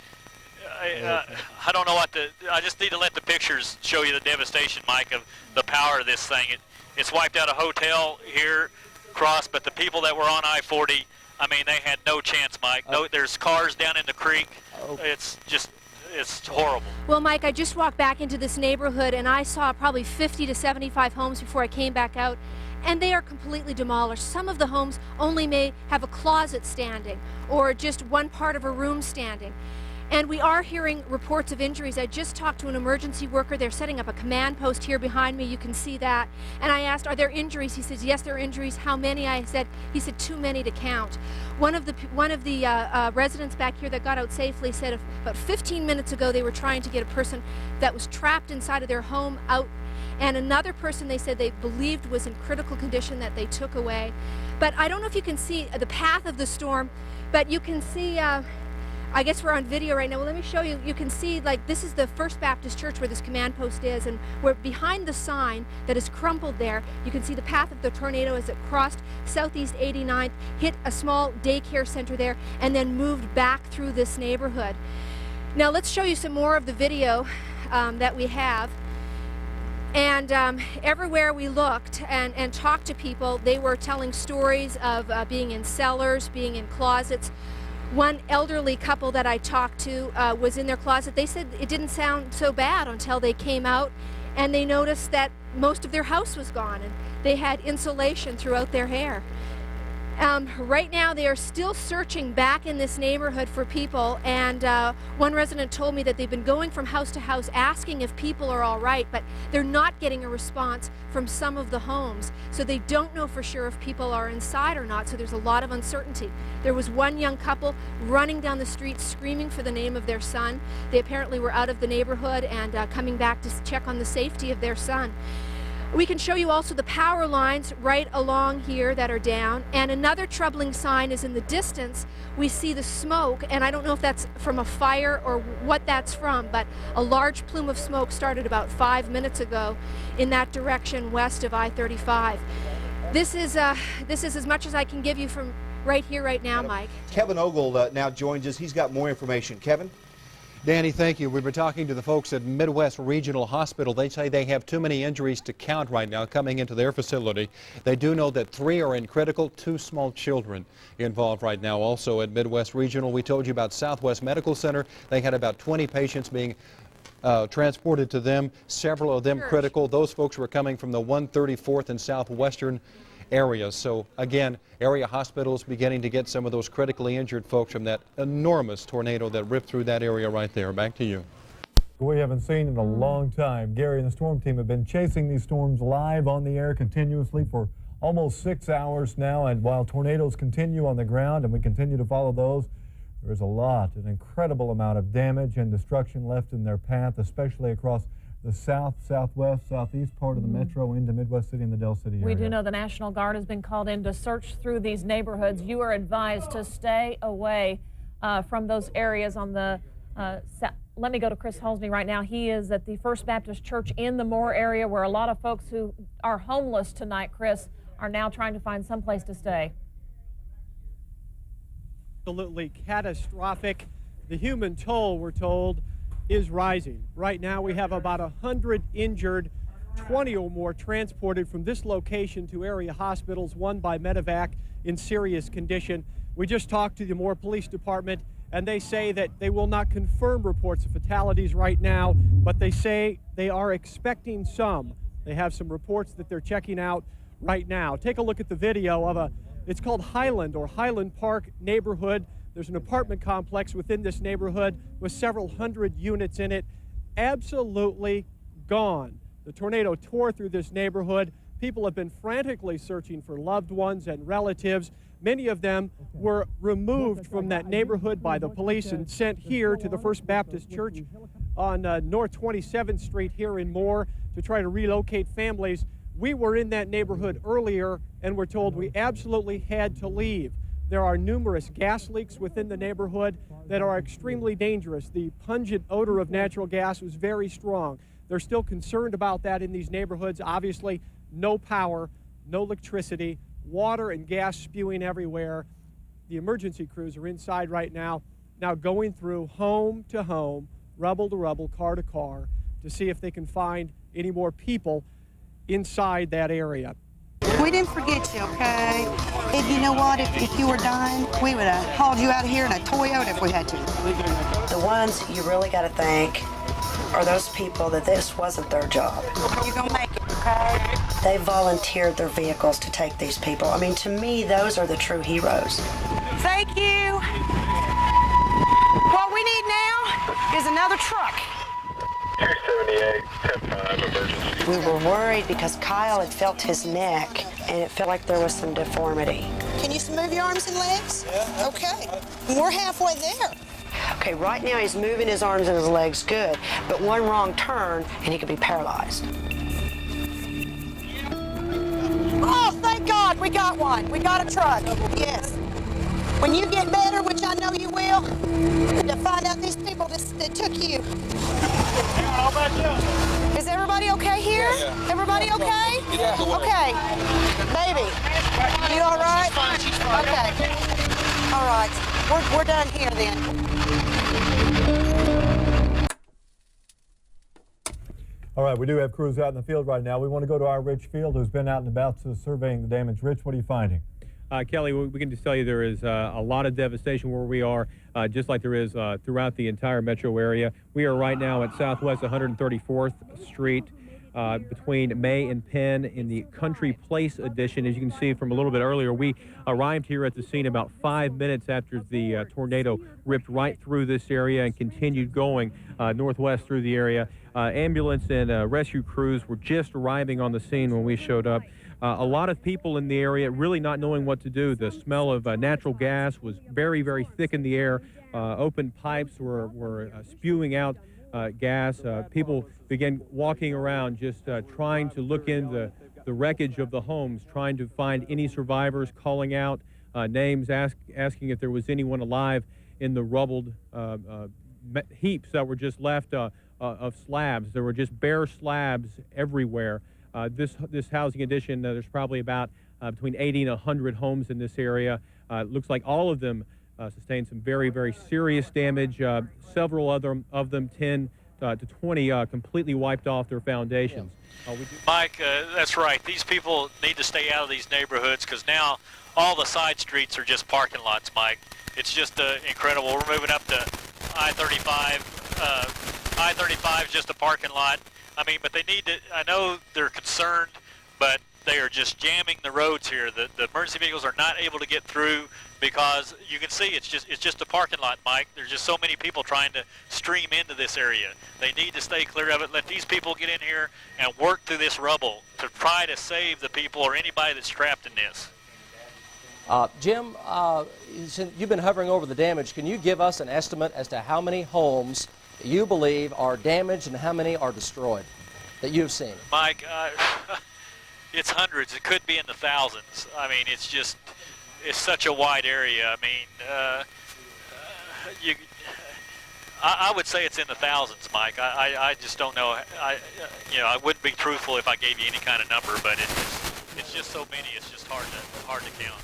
I don't know what I just need to let the pictures show you the devastation, Mike, of the power of this thing. It's wiped out a hotel here across, but the people that were on I-40. I mean, they had no chance, Mike. No, there's cars down in the creek. It's horrible. Well, Mike, I just walked back into this neighborhood, and I saw probably 50 to 75 homes before I came back out, and they are completely demolished. Some of the homes only may have a closet standing or just one part of a room standing. And we are hearing reports of injuries. I just talked to an emergency worker. They're setting up a command post here behind me. You can see that. And I asked, are there injuries? He says, yes, there are injuries. How many? He said, too many to count. One of the residents back here that got out safely said about 15 minutes ago they were trying to get a person that was trapped inside of their home out. And another person they said they believed was in critical condition that they took away. But I don't know if you can see the path of the storm, but you can see I guess we're on video right now. Well, let me show you. You can see, like, this is the First Baptist Church where this command post is, and we're behind the sign that is crumpled there. You can see the path of the tornado as it crossed Southeast 89th, hit a small daycare center there, and then moved back through this neighborhood. Now, let's show you some more of the video that we have. And everywhere we looked and talked to people, they were telling stories of being in cellars, being in closets. One elderly couple that I talked to was in their closet. They said it didn't sound so bad until they came out and they noticed that most of their house was gone and they had insulation throughout their hair. Right now they are still searching back in this neighborhood for people, and one resident told me that they've been going from house to house asking if people are all right, but they're not getting a response from some of the homes, so they don't know for sure if people are inside or not, so there's a lot of uncertainty. There was one young couple running down the street screaming for the name of their son. They apparently were out of the neighborhood and coming back to check on the safety of their son. We can show you also the power lines right along here that are down, and another troubling sign is in the distance. We see the smoke, and I don't know if that's from a fire or what that's from, but a large plume of smoke started about 5 minutes ago in that direction west of I-35. This is as much as I can give you from right here, right now, Mike. Kevin Ogle now joins us. He's got more information. Kevin? Danny, thank you. We've been talking to the folks at Midwest Regional Hospital. They say they have too many injuries to count right now coming into their facility. They do know that 3 are in critical, 2 small children involved right now. Also at Midwest Regional, we told you about Southwest Medical Center. They had about 20 patients being transported to them, several of them critical. Those folks were coming from the 134th and Southwestern areas. So again, area hospitals beginning to get some of those critically injured folks from that enormous tornado that ripped through that area right there. Back to you. We haven't seen in a long time. Gary and the storm team have been chasing these storms live on the air continuously for almost 6 hours now, and while tornadoes continue on the ground and we continue to follow those, there's an incredible amount of damage and destruction left in their path, especially across the south, southwest, southeast part of the metro into Midwest City and the Del City area. We do know the National Guard has been called in to search through these neighborhoods. You are advised to stay away from those areas on the south. Let me go to Chris Holsney right now. He is at the First Baptist Church in the Moore area, where a lot of folks who are homeless tonight, Chris, are now trying to find some place to stay. Absolutely catastrophic. The human toll, we're told, is rising. Right now we have about 100 injured, 20 or more transported from this location to area hospitals, one by medevac in serious condition. We just talked to the Moore Police Department, and they say that they will not confirm reports of fatalities right now, but they say they are expecting some. They have some reports that they're checking out right now. Take a look at the video of it's called Highland or Highland Park neighborhood. There's an apartment complex within this neighborhood with several hundred units in it, absolutely gone. The tornado tore through this neighborhood. People have been frantically searching for loved ones and relatives. Many of them were removed from that neighborhood by the police and sent here to the First Baptist Church on North 27th Street here in Moore to try to relocate families. We were in that neighborhood earlier and were told we absolutely had to leave. There are numerous gas leaks within the neighborhood that are extremely dangerous. The pungent odor of natural gas was very strong. They're still concerned about that in these neighborhoods. Obviously, no power, no electricity, water and gas spewing everywhere. The emergency crews are inside right now going through home to home, rubble to rubble, car to car, to see if they can find any more people inside that area. We didn't forget you, okay? If you know what, if you were dying, we would have hauled you out of here in a Toyota if we had to. The ones you really got to thank are those people that this wasn't their job. You're going to make it, okay? They volunteered their vehicles to take these people. I mean, to me, those are the true heroes. Thank you. What we need now is another truck. 278, 10-5, emergency. We were worried because Kyle had felt his neck, and it felt like there was some deformity. Can you move your arms and legs? Yeah. Okay. We're halfway there. Okay, right now he's moving his arms and his legs good, but one wrong turn and he could be paralyzed. Oh, thank God, we got one. We got a truck. Yes. When you get better, which I know you will, to find out these people that took you. Is everybody okay here? Yeah. Everybody okay? Yeah. Okay. Baby, you all right? She's fine. Okay. All right. We're done here then. All right, we do have crews out in the field right now. We want to go to our Rich Field, who's been out and about surveying the damage. Rich, what are you finding? Kelly, we can just tell you there is a lot of devastation where we are, just like there is throughout the entire metro area. We are right now at Southwest 134th Street between May and Penn in the Country Place edition. As you can see from a little bit earlier, we arrived here at the scene about 5 minutes after the tornado ripped right through this area and continued going northwest through the area. Ambulance and rescue crews were just arriving on the scene when we showed up. A lot of people in the area really not knowing what to do. The smell of natural gas was very, very thick in the air. Open pipes were spewing out gas. People began walking around just trying to look into the wreckage of the homes, trying to find any survivors, calling out names, asking if there was anyone alive in the rubbled heaps that were just left of slabs. There were just bare slabs everywhere. This housing addition, there's probably about between 80 and 100 homes in this area. It looks like all of them sustained some very, very serious damage. Several of them, 10 to 20, completely wiped off their foundations. Mike, that's right. These people need to stay out of these neighborhoods because now all the side streets are just parking lots, Mike. It's just incredible. We're moving up to I-35 I-35 is just a parking lot. I mean, but they need to, I know they're concerned, but they are just jamming the roads here. The emergency vehicles are not able to get through because you can see it's just a parking lot, Mike. There's just so many people trying to stream into this area. They need to stay clear of it. Let these people get in here and work through this rubble to try to save the people or anybody that's trapped in this. Jim, you've been hovering over the damage. Can you give us an estimate as to how many homes you believe are damaged and how many are destroyed that you've seen? Mike, it's hundreds. It could be in the thousands. I mean, it's such a wide area. I mean, I would say it's in the thousands, Mike. I just don't know. I wouldn't be truthful if I gave you any kind of number, but it's just so many. It's just hard to count.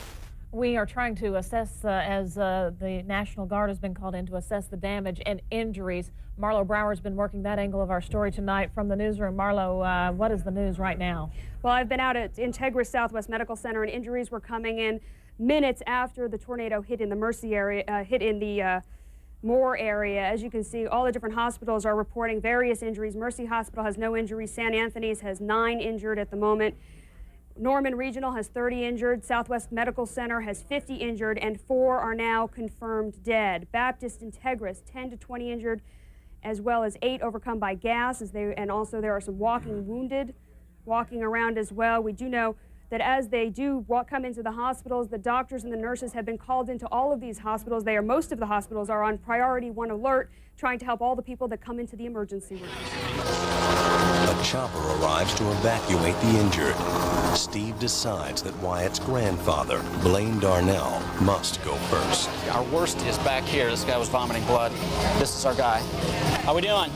We are trying to assess, as the National Guard has been called in to assess the damage and injuries. Marlo Brower's been working that angle of our story tonight from the newsroom. Marlo, what is the news right now? Well, I've been out at Integra Southwest Medical Center, and injuries were coming in minutes after the tornado hit in the Mercy area, hit in the Moore area. As you can see, all the different hospitals are reporting various injuries. Mercy Hospital has no injuries. St. Anthony's has 9 injured at the moment. Norman Regional has 30 injured. Southwest Medical Center has 50 injured, and 4 are now confirmed dead. Baptist Integris, 10 to 20 injured, as well as 8 overcome by gas, and also there are some walking wounded walking around as well. We do know that as they do come into the hospitals, the doctors and the nurses have been called into all of these hospitals. Most of the hospitals are on priority 1 alert, trying to help all the people that come into the emergency room. A chopper arrives to evacuate the injured. Steve decides that Wyatt's grandfather, Blaine Darnell, must go first. Our worst is back here. This guy was vomiting blood. This is our guy. How we doing?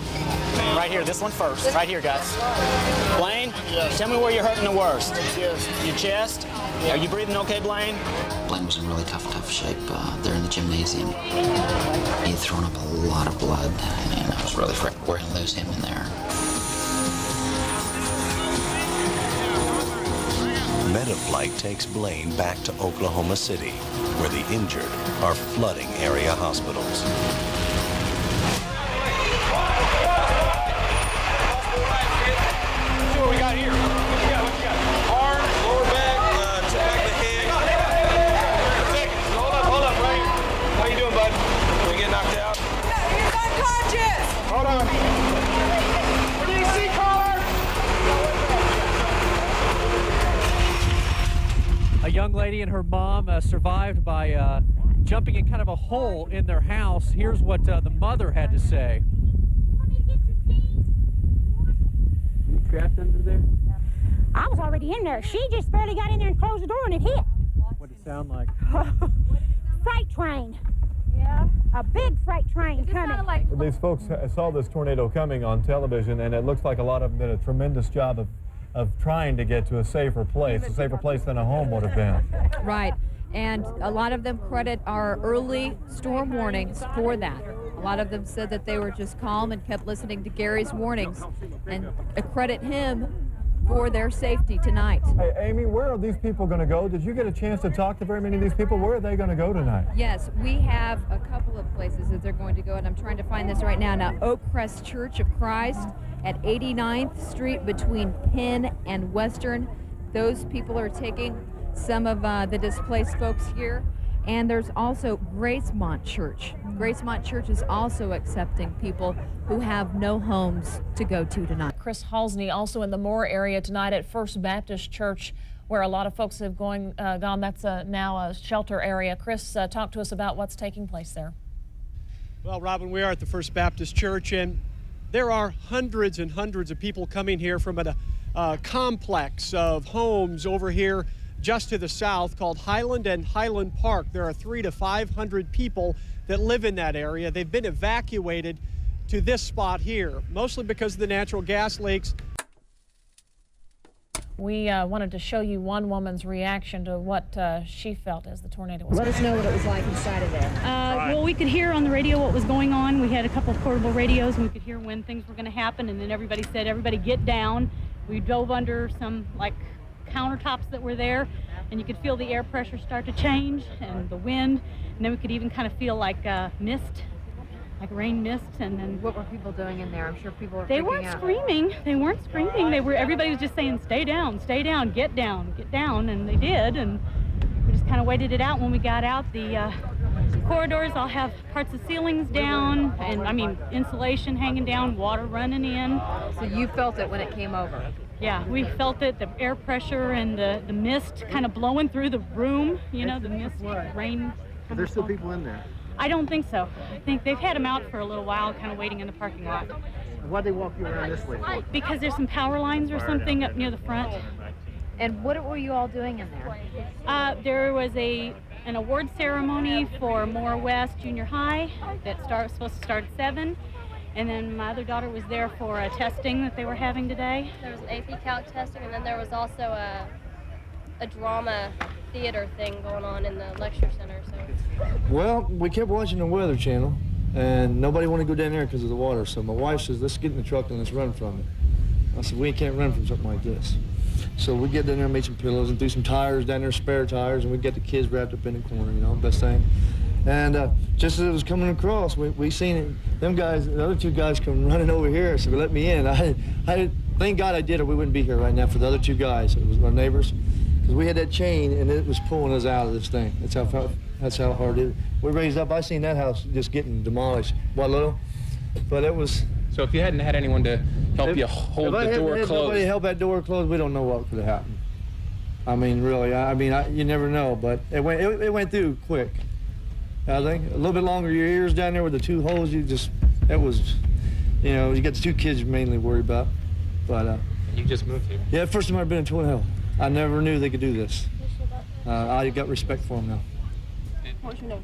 Right here, this one first. Right here, guys. Blaine, tell me where you're hurting the worst. Your chest? Are you breathing okay, Blaine? Blaine was in really tough shape there in the gymnasium. He had thrown up a lot of blood, and I was really afraid we're going to lose him in there. Metaflight takes Blaine back to Oklahoma City, where the injured are flooding area hospitals. See what we got here. What you got? Arm, lower back, tip back of the head. Hold up, right? How you doing, bud? Did we get knocked out? He's unconscious. Hold on. What do you see, caller? A young lady and her mom survived by jumping in kind of a hole in their house. Here's what the mother had to say. You trapped under there? I was already in there. She just barely got in there and closed the door and it hit. What did it sound like? Freight train. Yeah. A big freight train coming. These folks saw this tornado coming on television, and it looks like a lot of them did a tremendous job of trying to get to a safer place than a home would have been. Right, and a lot of them credit our early storm warnings for that. A lot of them said that they were just calm and kept listening to Gary's warnings, and credit him for their safety tonight. Hey, Amy, where are these people going to go? Did you get a chance to talk to very many of these people? Where are they going to go tonight? Yes, we have a couple of places that they're going to go, and I'm trying to find this right now. Now, Oak Crest Church of Christ at 89th Street between Penn and Western. Those people are taking some of the displaced folks here. And there's also Gracemont Church. Gracemont Church is also accepting people who have no homes to go to tonight. Chris Halsney also in the Moore area tonight at First Baptist Church, where a lot of folks have gone. That's now a shelter area. Chris, talk to us about what's taking place there. Well, Robin, we are at the First Baptist Church, and there are hundreds and hundreds of people coming here from a complex of homes over here just to the south called Highland and Highland Park. There are 300 to 500 people that live in that area. They've been evacuated to this spot here, mostly because of the natural gas leaks. We wanted to show you one woman's reaction to what she felt as the tornado was. Let us know what it was like inside of there. Well, we could hear on the radio what was going on. We had a couple of portable radios, and we could hear when things were going to happen, and then everybody said, everybody get down. We dove under some, countertops that were there, and you could feel the air pressure start to change and the wind, and then we could even kind of feel like mist like rain mist, and then. What were people doing in there? I'm sure people were They freaking weren't out. screaming. They weren't screaming. Everybody was just saying, stay down, get down, and they did, and we just kind of waited it out. When we got out, the corridors all have parts of ceilings down, and I mean insulation hanging down, water running in. So you felt it when it came over? Yeah, we felt it, the air pressure and the mist kind of blowing through the room, you know, the mist, rain. Are there still people in there? I don't think so. I think they've had them out for a little while, kind of waiting in the parking lot. Why'd they walk you around this way for? Because there's some power lines or something up near the front. And what were you all doing in there? There was an award ceremony for Moore West Junior High that was supposed to start at 7. And then my other daughter was there for a testing that they were having today. There was an AP Calc testing, and then there was also a drama theater thing going on in the lecture center. So. Well, we kept watching the Weather Channel, and nobody wanted to go down there because of the water. So my wife says, let's get in the truck and let's run from it. I said, we can't run from something like this. So we get down there and made some pillows and threw some tires down there, spare tires, and we get the kids wrapped up in the corner, you know, best thing. And just as it was coming across, we seen it. Them guys, the other two guys come running over here. I said, well, let me in. Thank God I did, or we wouldn't be here right now for the other two guys. It was our neighbors. Because we had that chain, and it was pulling us out of this thing. That's how hard it is. We raised up. I seen that house just getting demolished. What little? But it was. So if you hadn't had anyone to help you hold the door closed. If nobody help that door closed, we don't know what could have happened. I mean, really. You never know. But it went through quick. I think a little bit longer. Your ears down there with the two holes. It was, you know, you got the two kids you're mainly worried about. But you just moved here. Yeah, first time I've been in Tornado. I never knew they could do this. I got respect for them now. What's your name?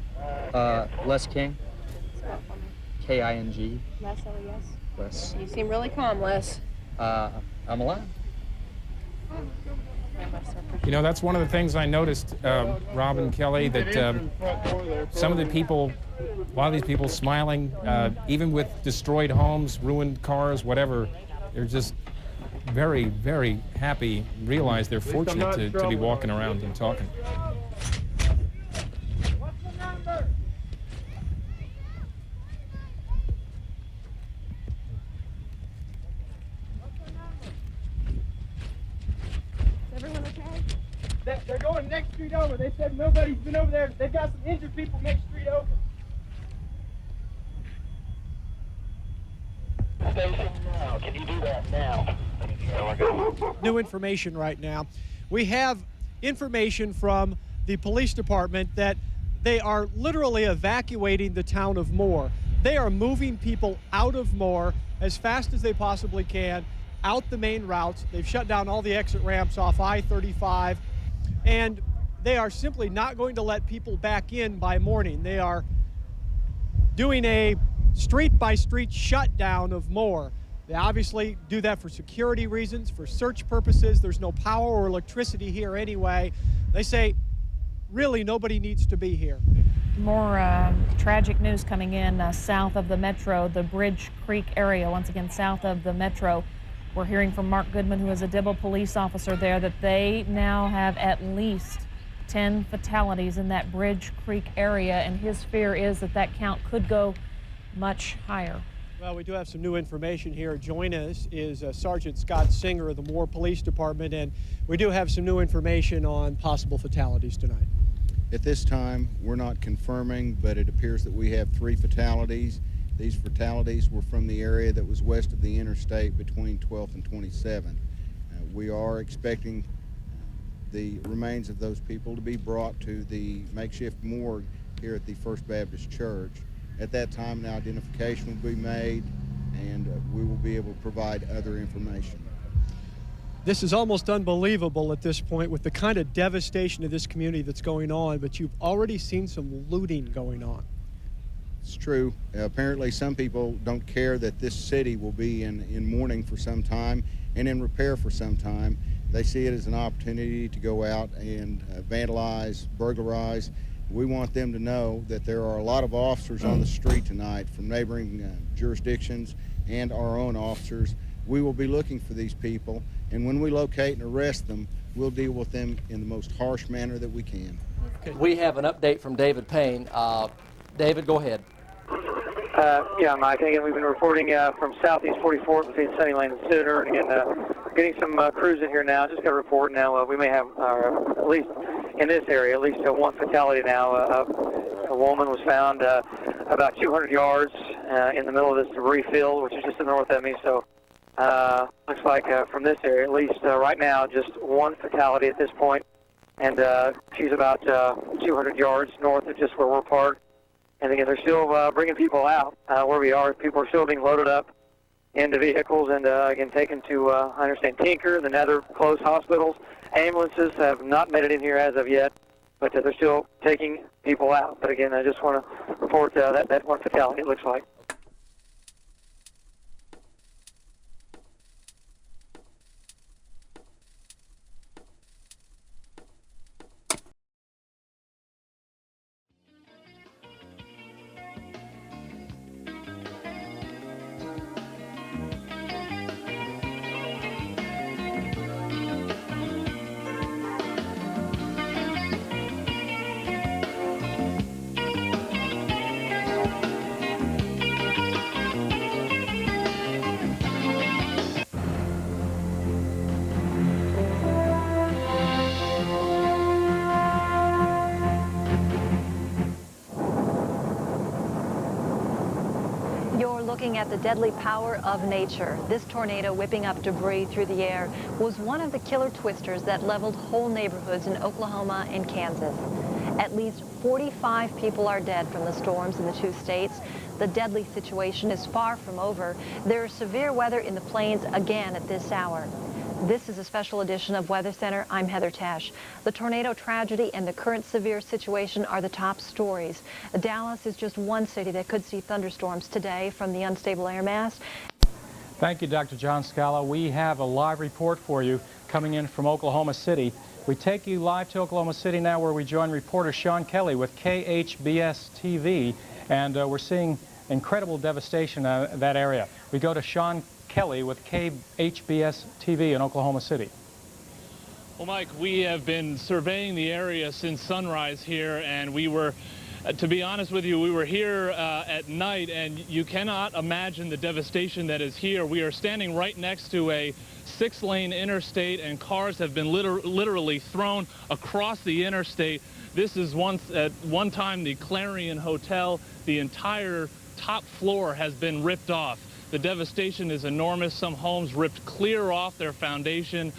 Les King. Spell for me. K-I-N-G. Les, L-E-S. Les. You seem really calm, Les. I'm alive. You know, that's one of the things I noticed, Robin, Kelly, that some of the people, a lot of these people smiling, even with destroyed homes, ruined cars, whatever, they're just very, very happy, realize they're fortunate to be walking around and talking. Is everyone okay? They're going next street over. They said nobody's been over there. They've got some injured people next street over. Station now. Can you do that now? New information right now. We have information from the police department that they are literally evacuating the town of Moore. They are moving people out of Moore as fast as they possibly can, out the main routes. They've shut down all the exit ramps off I-35, and they are simply not going to let people back in by morning. They are doing a street-by-street shutdown of Moore. They obviously do that for security reasons, for search purposes. There's no power or electricity here anyway. They say, really, nobody needs to be here. More tragic news coming in south of the metro, the Bridge Creek area, once again south of the metro. We're hearing from Mark Goodman, who is a Dibble police officer there, that they now have at least 10 fatalities in that Bridge Creek area, and his fear is that that count could go much higher. Well, we do have some new information here. Joining us is Sergeant Scott Singer of the Moore Police Department, and we do have some new information on possible fatalities tonight. At this time, we're not confirming, but it appears that we have 3 fatalities. These fatalities were from the area that was west of the interstate between 12th and 27th. We are expecting the remains of those people to be brought to the makeshift morgue here at the First Baptist Church. At that time, an identification will be made, and we will be able to provide other information. This is almost unbelievable at this point with the kind of devastation of this community that's going on, but you've already seen some looting going on. It's true. Apparently, some people don't care that this city will be in mourning for some time and in repair for some time. They see it as an opportunity to go out and vandalize, burglarize. We want them to know that there are a lot of officers on the street tonight from neighboring jurisdictions and our own officers. We will be looking for these people, and when we locate and arrest them, we'll deal with them in the most harsh manner that we can. We have an update from David Payne. David, go ahead. Yeah, Mike. Again, we've been reporting from Southeast 44th between Sunnyland and Sooner. And again, getting some crews in here now. Just got a report now. We may have, at least in this area, at least one fatality now. A woman was found about 200 yards in the middle of this debris field, which is just to the north of me. So looks like from this area, at least right now, just one fatality at this point. And she's about 200 yards north of just where we're parked. And again, they're still bringing people out where we are. People are still being loaded up into vehicles and, again, taken to, I understand, Tinker, the other closed hospitals. Ambulances have not made it in here as of yet, but they're still taking people out. But again, I just want to report that one fatality, it looks like. Looking at the deadly power of nature, this tornado whipping up debris through the air was one of the killer twisters that leveled whole neighborhoods in Oklahoma and Kansas. At least 45 people are dead from the storms in the two states. The deadly situation is far from over. There is severe weather in the plains again at this hour. This is a special edition of Weather Center. I'm Heather Tesh. The tornado tragedy and the current severe situation are the top stories. Dallas is just one city that could see thunderstorms today from the unstable air mass. Thank you, Dr. John Scala. We have a live report for you coming in from Oklahoma City. We take you live to Oklahoma City now, where we join reporter Sean Kelly with KHBS TV, and we're seeing incredible devastation in that area. We go to Sean Kelly with KHBS TV in Oklahoma City. Well, Mike, we have been surveying the area since sunrise here, and we were, to be honest with you, we were here at night, and you cannot imagine the devastation that is here. We are standing right next to a 6-lane interstate, and cars have been literally thrown across the interstate. This is at one time the Clarion Hotel. The entire top floor has been ripped off. The devastation is enormous. Some homes ripped clear off their foundation.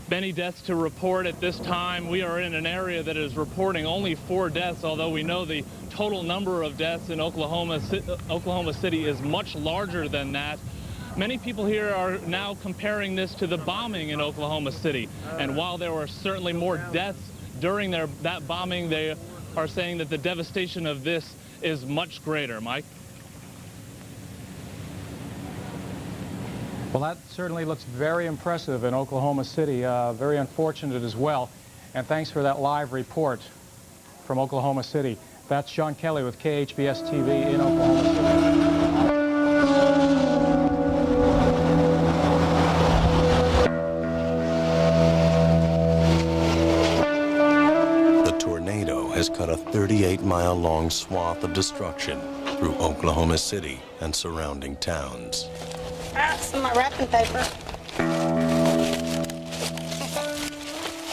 Many deaths to report at this time. We are in an area that is reporting only 4 deaths, although we know the total number of deaths in Oklahoma City is much larger than that. Many people here are now comparing this to the bombing in Oklahoma City. And while there were certainly more deaths during that bombing, they are saying that the devastation of this is much greater. Mike? Well, that certainly looks very impressive in Oklahoma City, very unfortunate as well. And thanks for that live report from Oklahoma City. That's Sean Kelly with KHBS TV in Oklahoma City. The tornado has cut a 38-mile-long swath of destruction through Oklahoma City and surrounding towns. That's my wrapping paper.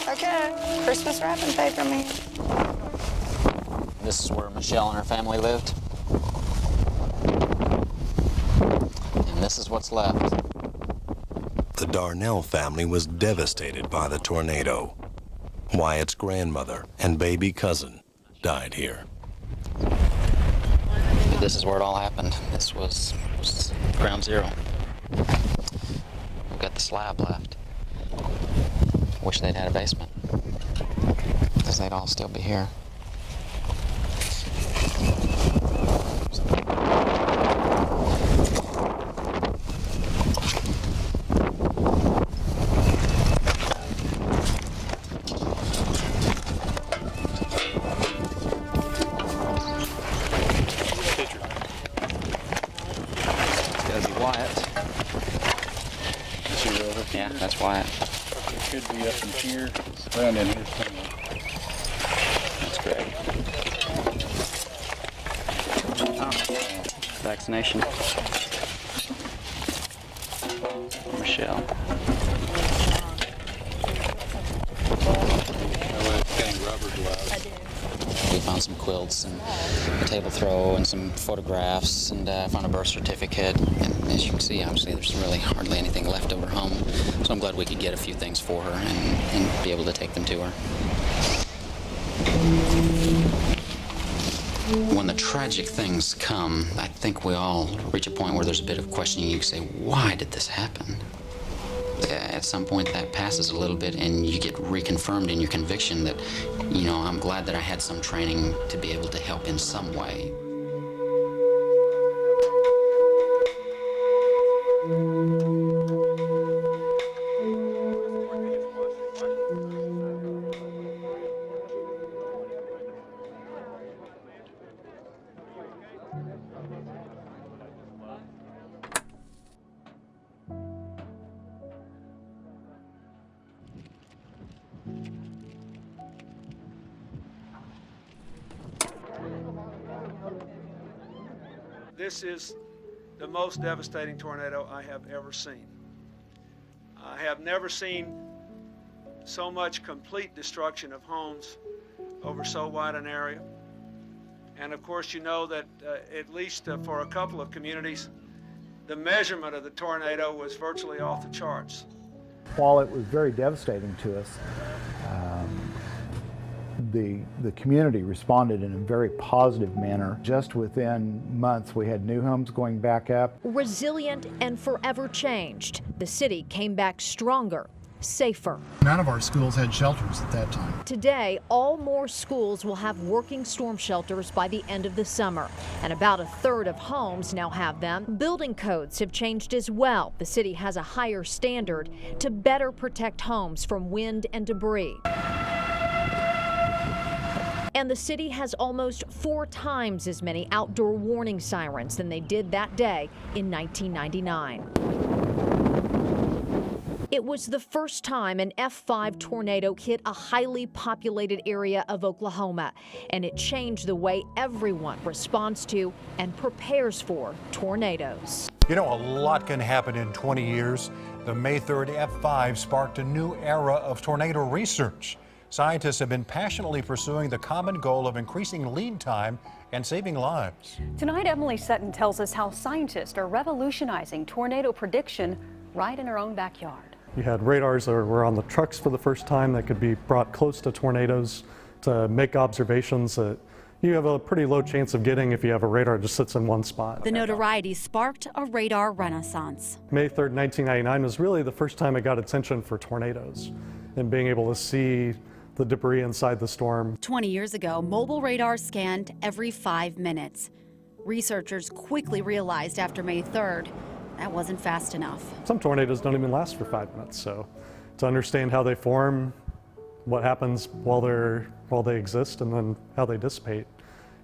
Okay, Christmas wrapping paper, man. This is where Michelle and her family lived. And this is what's left. The Darnell family was devastated by the tornado. Wyatt's grandmother and baby cousin died here. This is where it all happened. This was ground zero. We've got the slab left. Wish they'd had a basement, because they'd all still be here. Yeah, that's Wyatt. It could be up in here, around in here somewhere. That's great. vaccination. Michelle. We found some quilts and a table throw and some photographs, and found a birth certificate. And as you can see, obviously there's really hardly anything left of her home. So I'm glad we could get a few things for her and be able to take them to her. When the tragic things come, I think we all reach a point where there's a bit of questioning. You can say, why did this happen? At some point that passes a little bit and you get reconfirmed in your conviction that, you know, I'm glad that I had some training to be able to help in some way. This is the most devastating tornado I have ever seen. I have never seen so much complete destruction of homes over so wide an area. And of course, you know that at least for a couple of communities, the measurement of the tornado was virtually off the charts. While it was very devastating to us, the community responded in a very positive manner. Just within months, we had new homes going back up. Resilient and forever changed, the city came back stronger, safer. None of our schools had shelters at that time. Today, all more schools will have working storm shelters by the end of the summer, and about a third of homes now have them. Building codes have changed as well. The city has a higher standard to better protect homes from wind and debris. And the city has almost 4 times as many outdoor warning sirens than they did that day in 1999. It was the first time an F5 tornado hit a highly populated area of Oklahoma, and it changed the way everyone responds to and prepares for tornadoes. You know, a lot can happen in 20 years. The May 3rd F5 sparked a new era of tornado research. Scientists have been passionately pursuing the common goal of increasing lead time and saving lives. Tonight, Emily Sutton tells us how scientists are revolutionizing tornado prediction right in our own backyard. You had radars that were on the trucks for the first time that could be brought close to tornadoes to make observations that you have a pretty low chance of getting if you have a radar that just sits in one spot. The notoriety sparked a radar renaissance. May 3rd, 1999 was really the first time it got attention for tornadoes and being able to see the debris inside the storm. 20 years ago, mobile radars scanned every 5 minutes. Researchers quickly realized after May 3rd, that wasn't fast enough. Some tornadoes don't even last for 5 minutes, so to understand how they form, what happens while they exist, and then how they dissipate,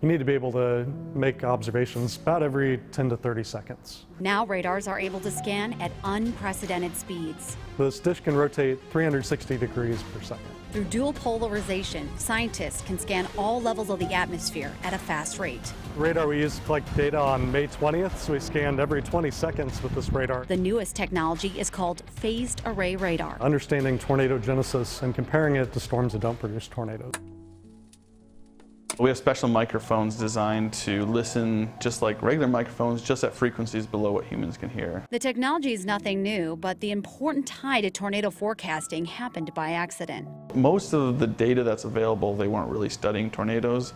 you need to be able to make observations about every 10 to 30 seconds. Now radars are able to scan at unprecedented speeds. This dish can rotate 360 degrees per second. Through dual polarization, scientists can scan all levels of the atmosphere at a fast rate. The radar we used to collect data on May 20th, so we scanned every 20 seconds with this radar. The newest technology is called phased array radar. Understanding tornado genesis and comparing it to storms that don't produce tornadoes. We have special microphones designed to listen just like regular microphones, just at frequencies below what humans can hear. The technology is nothing new, but the important tie to tornado forecasting happened by accident. Most of the data that's available, they weren't really studying tornadoes.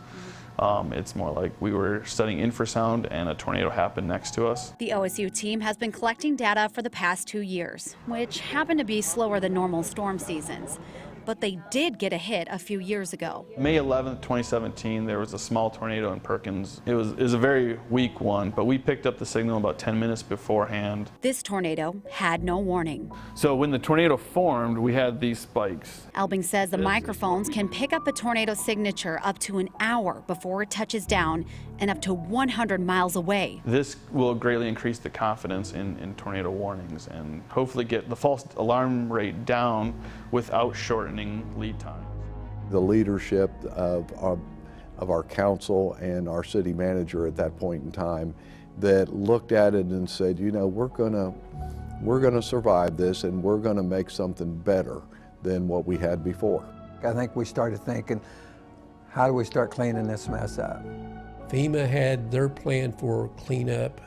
It's more like we were studying infrasound and a tornado happened next to us. The OSU team has been collecting data for the past 2 years, which happened to be slower than normal storm seasons. But they did get a hit a few years ago. May 11th, 2017, there was a small tornado in Perkins. It was a very weak one, but we picked up the signal about 10 minutes beforehand. This tornado had no warning. So when the tornado formed, we had these spikes. Albing says the microphones can pick up a tornado signature up to an hour before it touches down and up to 100 miles away. This will greatly increase the confidence in tornado warnings and hopefully get the false alarm rate down without shortening lead time. The leadership of our council and our city manager at that point in time that looked at it and said, you know, we're gonna survive this, and we're gonna make something better than what we had before. I think we started thinking, how do we start cleaning this mess up? FEMA had their plan for cleanup.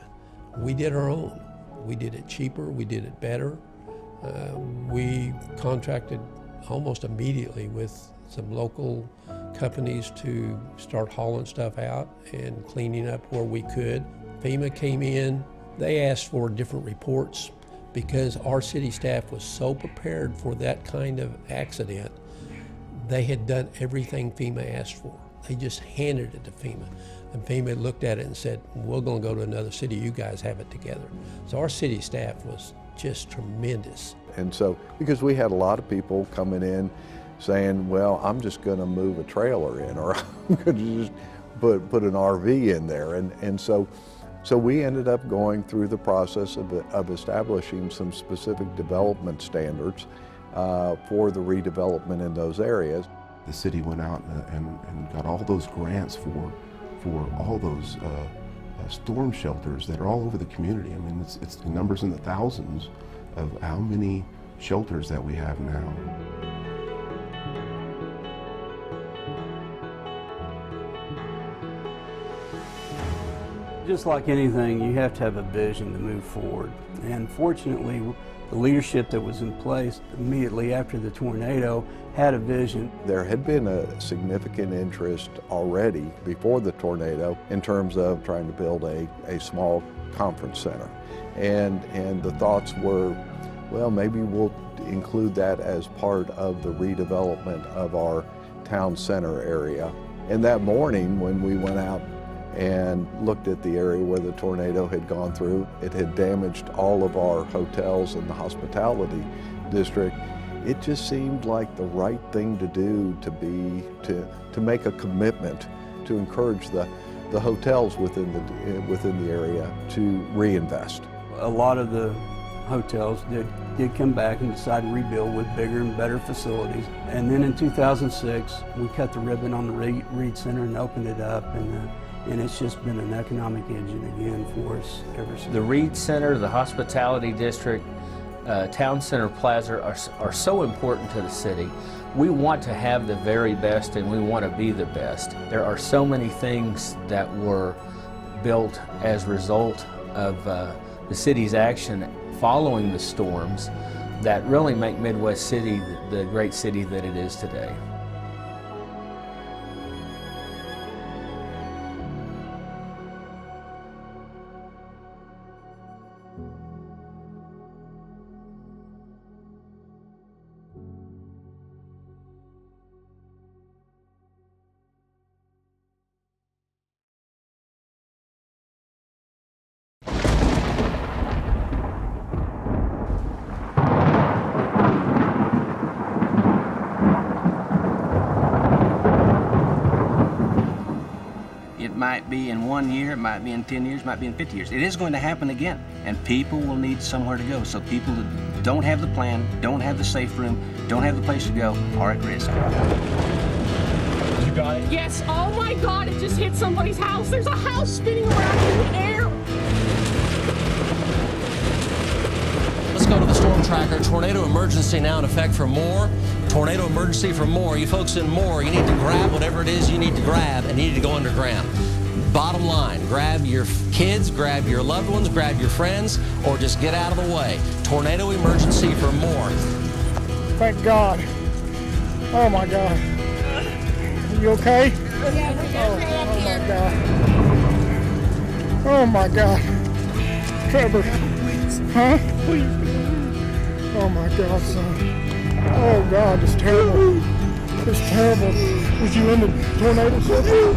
We did our own. We did it cheaper, we did it better. We contracted almost immediately with some local companies to start hauling stuff out and cleaning up where we could. FEMA came in, they asked for different reports because our city staff was so prepared for that kind of accident. They had done everything FEMA asked for. They just handed it to FEMA. And FEMA looked at it and said, we're gonna go to another city, you guys have it together. So our city staff was just tremendous. And so, because we had a lot of people coming in saying, well, I'm just gonna move a trailer in, or I'm gonna just put an RV in there. And so we ended up going through the process of establishing some specific development standards for the redevelopment in those areas. The city went out and got all those grants for all those storm shelters that are all over the community. I mean, it's the numbers in the thousands of how many shelters that we have now. Just like anything, you have to have a vision to move forward. And fortunately, the leadership that was in place immediately after the tornado had a vision. There had been a significant interest already before the tornado in terms of trying to build a small conference center. And the thoughts were, well, maybe we'll include that as part of the redevelopment of our town center area. And that morning when we went out and looked at the area where the tornado had gone through, it had damaged all of our hotels in the hospitality district. It just seemed like the right thing to do to make a commitment to encourage the hotels within the area to reinvest. A lot of the hotels did come back and decide to rebuild with bigger and better facilities. And then in 2006, we cut the ribbon on the Reed Center and opened it up, and it's just been an economic engine again for us ever since. The Reed Center, the hospitality district, Town Center Plaza are so important to the city. We want to have the very best, and we want to be the best. There are so many things that were built as a result of the city's action following the storms that really make Midwest City the great city that it is today. It might be in 1 year, it might be in 10 years, it might be in 50 years. It is going to happen again, and people will need somewhere to go. So people that don't have the plan, don't have the safe room, don't have the place to go, are at risk. You got it? Yes. Oh my God, it just hit somebody's house. There's a house spinning around in the air. Let's go to the storm tracker. Tornado emergency now in effect for Moore. Tornado emergency for Moore. You folks in Moore, you need to grab whatever it is you need to grab, and you need to go underground. Bottom line, grab your kids, grab your loved ones, grab your friends, or just get out of the way. Tornado emergency for Moore. Thank God. Oh my God. Are you okay? Oh my God. Trevor. Huh? Oh my God, son. Oh God, it's terrible. It's terrible. Was you in the tornado, sir?